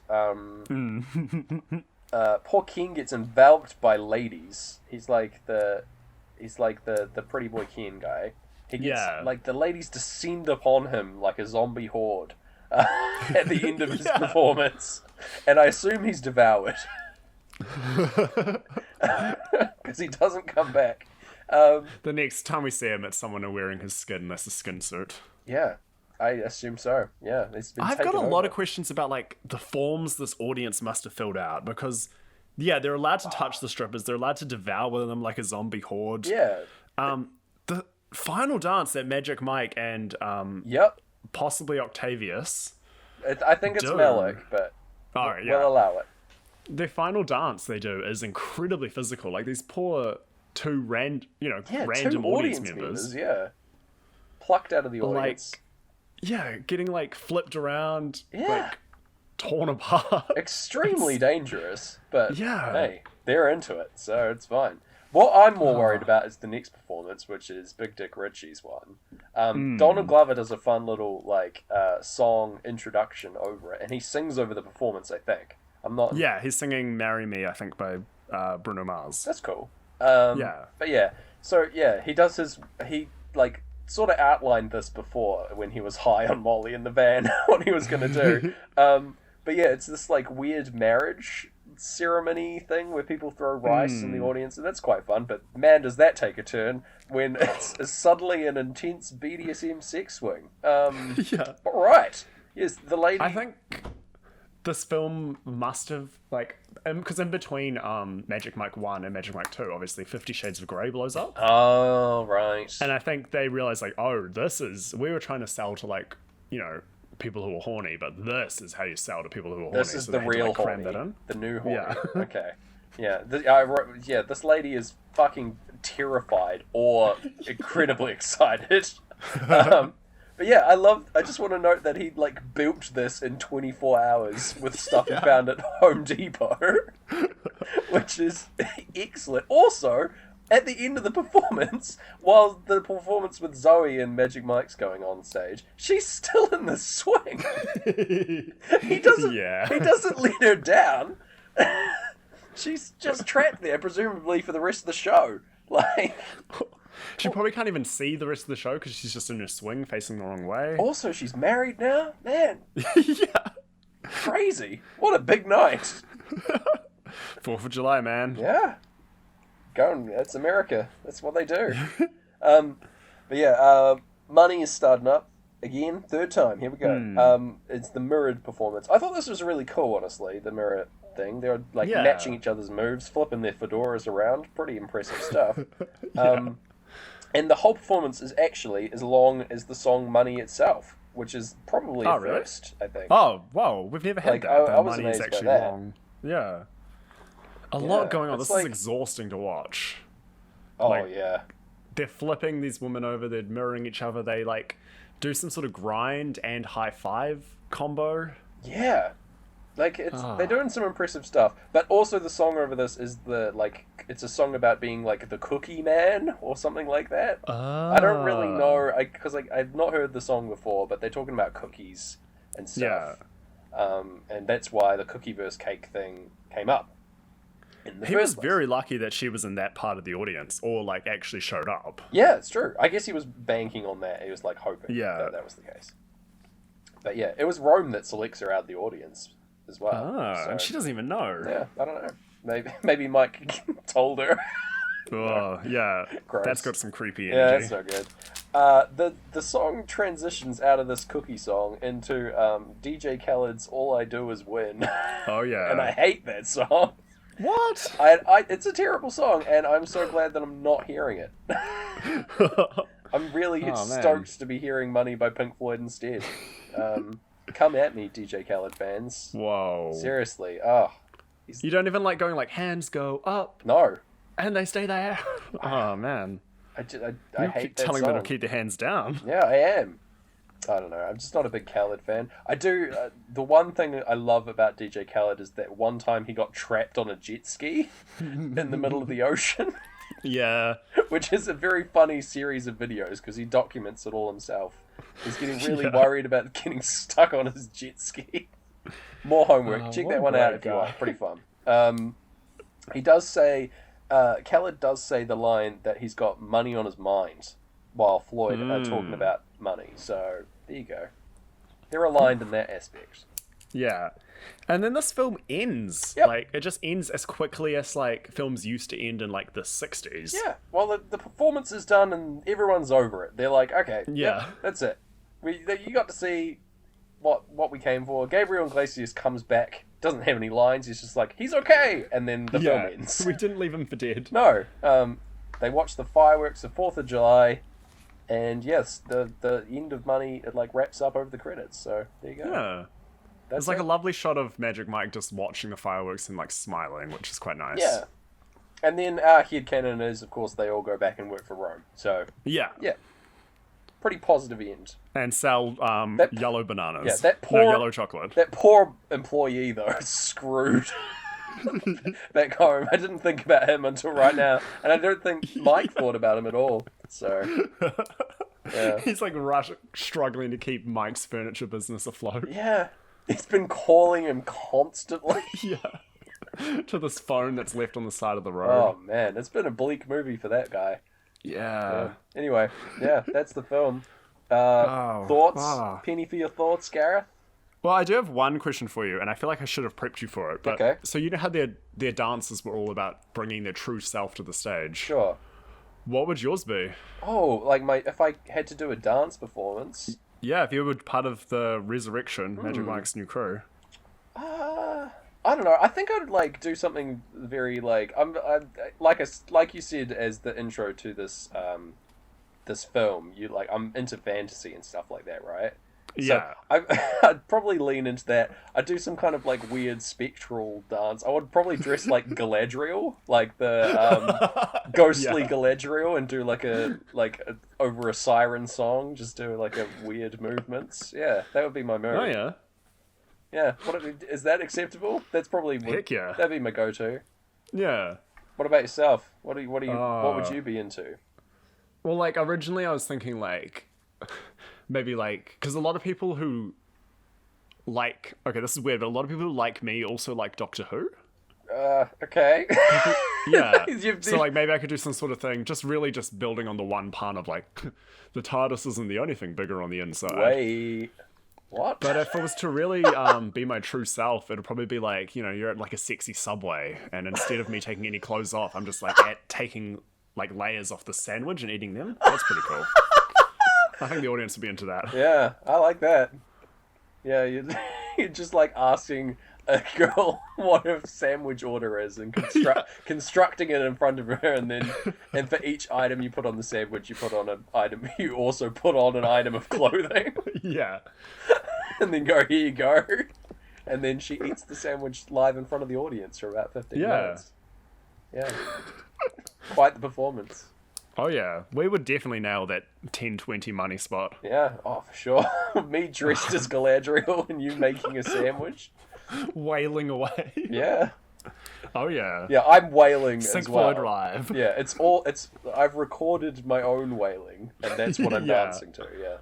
Poor Ken gets enveloped by ladies. He's like the pretty boy Ken guy. He gets like the ladies descend upon him like a zombie horde at the end of his performance, and I assume he's devoured because he doesn't come back. The next time we see him, it's someone wearing his skin. That's a skin suit. Yeah, I assume so. Yeah, I've got a lot of questions about like the forms this audience must have filled out because, they're allowed to touch the strippers. They're allowed to devour them like a zombie horde. Yeah. The final dance that Magic Mike and possibly Octavius. I think it's Malik, but we'll allow it. Their final dance they do is incredibly physical. Like these poor two random two audience members. Yeah, plucked out of the audience. Getting like flipped around, Yeah. like torn apart. Extremely dangerous, but Yeah. hey, they're into it, so it's fine. What I'm more worried about is the next performance, which is Big Dick Ritchie's one. Donald Glover does a fun little song introduction over it, and he sings over the performance. I think Yeah, he's singing "Marry Me," I think, by Bruno Mars. That's cool. Yeah. But yeah, so yeah, he does sort of outlined this before when he was high on Molly in the van, what he was going to do. But yeah, it's this like weird marriage ceremony thing where people throw rice in the audience, and that's quite fun. But man, does that take a turn when it's suddenly an intense BDSM sex swing. Yeah. All right. Yes, the lady. I think this film must have, because in between Magic Mike 1 and Magic Mike 2, obviously 50 Shades of Grey blows up. Oh, right. And I think they realized, we were trying to sell to, people who are horny, but this is how you sell to people who are horny. This is so the real horny. The new horny. Yeah. Okay. Yeah. This lady is fucking terrified or incredibly excited. But yeah, I just want to note that he built this in 24 hours with stuff he found at Home Depot, which is excellent. Also, at the end of the performance, while the performance with Zoe and Magic Mike's going on stage, she's still in the swing. He doesn't let her down. She's just trapped there, presumably for the rest of the show. She probably can't even see the rest of the show because she's just in her swing facing the wrong way. Also, she's married now? Man. Yeah. Crazy. What a big night. 4th of July, man. Yeah. That's America. That's what they do. But yeah, money is starting up. Again, third time. Here we go. It's the mirrored performance. I thought this was really cool, honestly, the mirror thing. They were matching each other's moves, flipping their fedoras around. Pretty impressive stuff. And the whole performance is actually as long as the song Money itself, which is probably a first, I think. Oh, wow. We've never had that. I was Money is amazed actually by that. long. Yeah. A lot going on. This is exhausting to watch. Oh, yeah. They're flipping these women over. They're mirroring each other. They, do some sort of grind and high five combo. Yeah. They're doing some impressive stuff. But also the song over this is it's a song about being, the cookie man or something like that. I don't really know, because I've not heard the song before, but they're talking about cookies and stuff. Yeah. And that's why the cookie versus cake thing came up. He was very lucky that she was in that part of the audience, or actually showed up. Yeah, it's true. I guess he was banking on that. He was hoping that was the case. But yeah, it was Rome that selects her out of the audience as well. And she doesn't even know. Yeah, I don't know. Maybe Mike told her. Oh, yeah. Gross. That's got some creepy energy. energy. Yeah, that's no good. The song transitions out of this cookie song into DJ Khaled's All I Do Is Win. Oh, yeah. And I hate that song. What? It's a terrible song, and I'm so glad that I'm not hearing it. I'm really stoked to be hearing Money by Pink Floyd instead. Come at me, DJ Khaled fans. Whoa. Seriously. You don't even like going hands go up. No. And they stay there. Oh, man. I hate that telling song. them to keep their hands down. Yeah, I am. I don't know. I'm just not a big Khaled fan. I do. The one thing I love about DJ Khaled is that one time he got trapped on a jet ski in the middle of the ocean. Yeah. Which is a very funny series of videos because he documents it all himself. He's getting really worried about getting stuck on his jet ski. More homework. Check that one out if you want. Pretty fun. He does say, Khaled does say the line that he's got money on his mind while Floyd are talking about money. So there you go. They're aligned in that aspect. Yeah. And then this film ends. Yep. It just ends as quickly as films used to end in the 60s. Yeah. Well, the performance is done and everyone's over it. They're like, okay, that's it. You got to see what we came for. Gabriel Iglesias comes back, doesn't have any lines. He's just like, he's okay, and then the film ends. We didn't leave him for dead. No. They watch the fireworks of 4th of July. And yes, the end of Money, it wraps up over the credits. So there you go. Yeah. There's a lovely shot of Magic Mike just watching the fireworks and smiling, which is quite nice. Yeah. And then our headcanon is, of course, they all go back and work for Rome. So, Yeah. yeah. Pretty positive end. And sell yellow bananas. Yeah, that poor... No, yellow chocolate. That poor employee, though, is screwed back home. I didn't think about him until right now. And I don't think Mike thought about him at all. So, yeah. He's like struggling to keep Mike's furniture business afloat. Yeah. He's been calling him constantly. Yeah. To this phone that's left on the side of the road. Oh, man. It's been a bleak movie for that guy. Yeah. Anyway, yeah, that's the film. Thoughts? Penny for your thoughts, Gareth? Well, I do have one question for you, and I feel like I should have prepped you for it. But, okay. So you know how their dances were all about bringing their true self to the stage? Sure. What would yours be? Oh, like if I had to do a dance performance? Yeah, if you were part of the Resurrection, Magic Mike's new crew. I don't know. I think I'd like do something very like like you said as the intro to this this film. I'm into fantasy and stuff like that, right? Yeah. So I'd probably lean into that. I'd do some kind of like weird spectral dance. I would probably dress like Galadriel, like the ghostly Galadriel, and do like a over a siren song. Just do like a weird movements. Yeah, that would be my move. Oh yeah. Yeah, is that acceptable? That's probably heck yeah. That'd be my go-to. Yeah. What about yourself? What would you be into? Well, like originally I was thinking like maybe like because a lot of people who like this is weird, but a lot of people who like me also like Doctor Who. Okay. Yeah. So like maybe I could do some sort of thing, just building on the one pun of like the TARDIS isn't the only thing bigger on the inside. Wait. What? But if it was to really be my true self, it'd probably be like, you're at like a sexy Subway, and instead of me taking any clothes off, I'm just like taking like layers off the sandwich and eating them. That's pretty cool. I think the audience would be into that. Yeah, I like that. Yeah, you're just like asking a girl what her sandwich order is and constructing it in front of her, and for each item you put on the sandwich, you put on an item. You also put on an item of clothing. Yeah. And then go, here you go. And then she eats the sandwich live in front of the audience for about 15 minutes. Yeah. Quite the performance. Oh yeah, we would definitely nail that 10-20 money spot. Yeah, oh for sure. Me dressed as Galadriel and you making a sandwich. Wailing away. Yeah. Oh yeah. Yeah, I'm wailing as well. Pink Floyd live. Yeah, I've recorded my own wailing, and that's what I'm dancing to, yeah.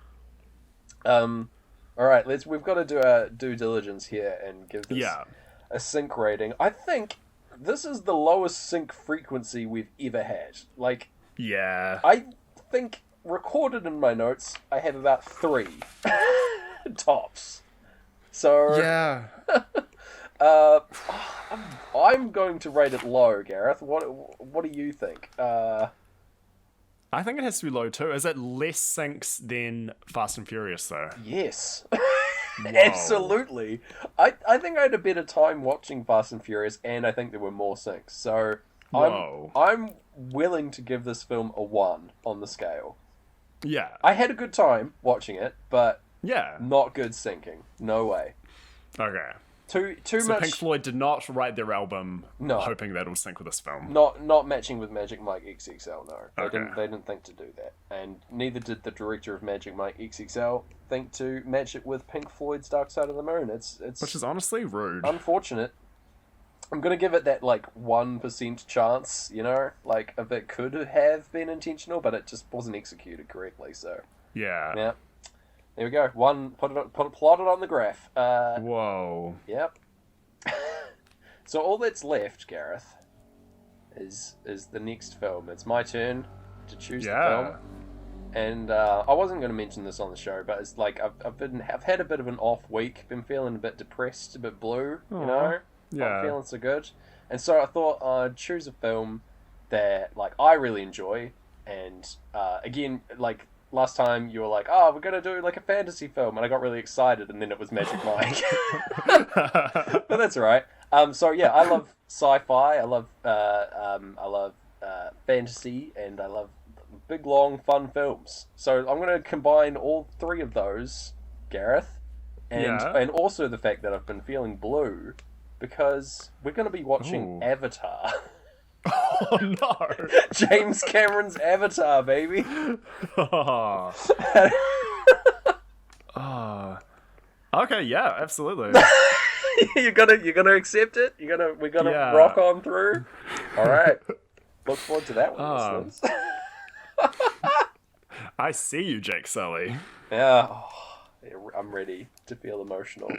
Alright, we've got to do our due diligence here and give this a sync rating. I think this is the lowest sync frequency we've ever had. Like, yeah. I think recorded in my notes, I have about 3 tops. So yeah. I'm going to rate it low, Gareth. What do you think? I think it has to be low too. Is it less syncs than Fast and Furious though? Yes. Absolutely. I think I had a better time watching Fast and Furious, and I think there were more syncs. So I'm willing to give this film a 1 on the scale. Yeah. I had a good time watching it, but yeah, not good syncing. No way. Okay. Too so much. Pink Floyd did not write their album hoping that it'll sync with this film. Not matching with Magic Mike XXL. No, Okay. They didn't think to do that, and neither did the director of Magic Mike XXL think to match it with Pink Floyd's Dark Side of the Moon. It's which is honestly rude. Unfortunate. I'm gonna give it that like 1% chance. Like if it could have been intentional, but it just wasn't executed correctly. So yeah. There we go. 1, plot it on the graph. Whoa. Yep. So all that's left, Gareth, is the next film. It's my turn to choose the film. And I wasn't going to mention this on the show, but it's like I've had a bit of an off week. Been feeling a bit depressed, a bit blue. Yeah. Not feeling so good. And so I thought I'd choose a film that like I really enjoy. And again, like. Last time you were like, oh, we're going to do like a fantasy film. And I got really excited and then it was Magic Mike. But that's all right. So yeah, I love sci-fi. I love fantasy, and I love big, long, fun films. So I'm going to combine all 3 of those, Gareth. And also the fact that I've been feeling blue because we're going to be watching Avatar. Oh no. James Cameron's Avatar, baby. Oh. Oh. Okay, yeah, absolutely. You're gonna accept it? We're gonna rock on through? Alright. Look forward to that one, listeners. I see you, Jake Sully. Yeah. I'm ready to feel emotional.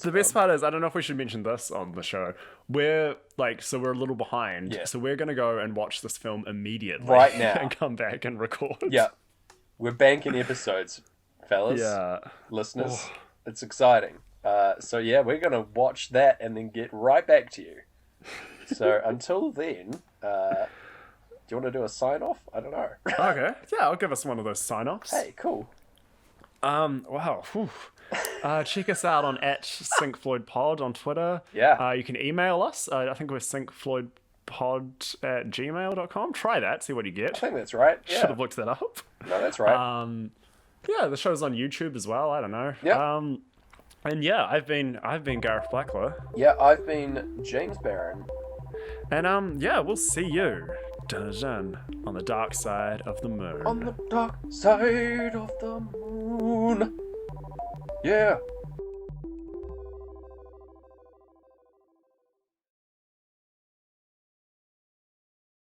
The best part is, I don't know if we should mention this on the show. We're a little behind. Yeah. So we're going to go and watch this film immediately. Right now. And come back and record. Yeah. We're banking episodes, fellas. Yeah. Listeners. Oh. It's exciting. So yeah, we're going to watch that and then get right back to you. So until then, do you want to do a sign-off? I don't know. Okay. Yeah, I'll give us one of those sign-offs. Hey, cool. Wow. Whew. Check us out on @SyncFloydPod on Twitter. Yeah. You can email us. I think we're syncfloydpod@gmail.com. Try that. See what you get. I think that's right. Yeah. Should have looked that up. No, that's right. Yeah, the show's on YouTube as well. I don't know. Yeah. And yeah, I've been Gareth Blackler. Yeah, I've been James Barron. And yeah, we'll see you on the dark side of the moon. On the dark side of the moon. Yeah.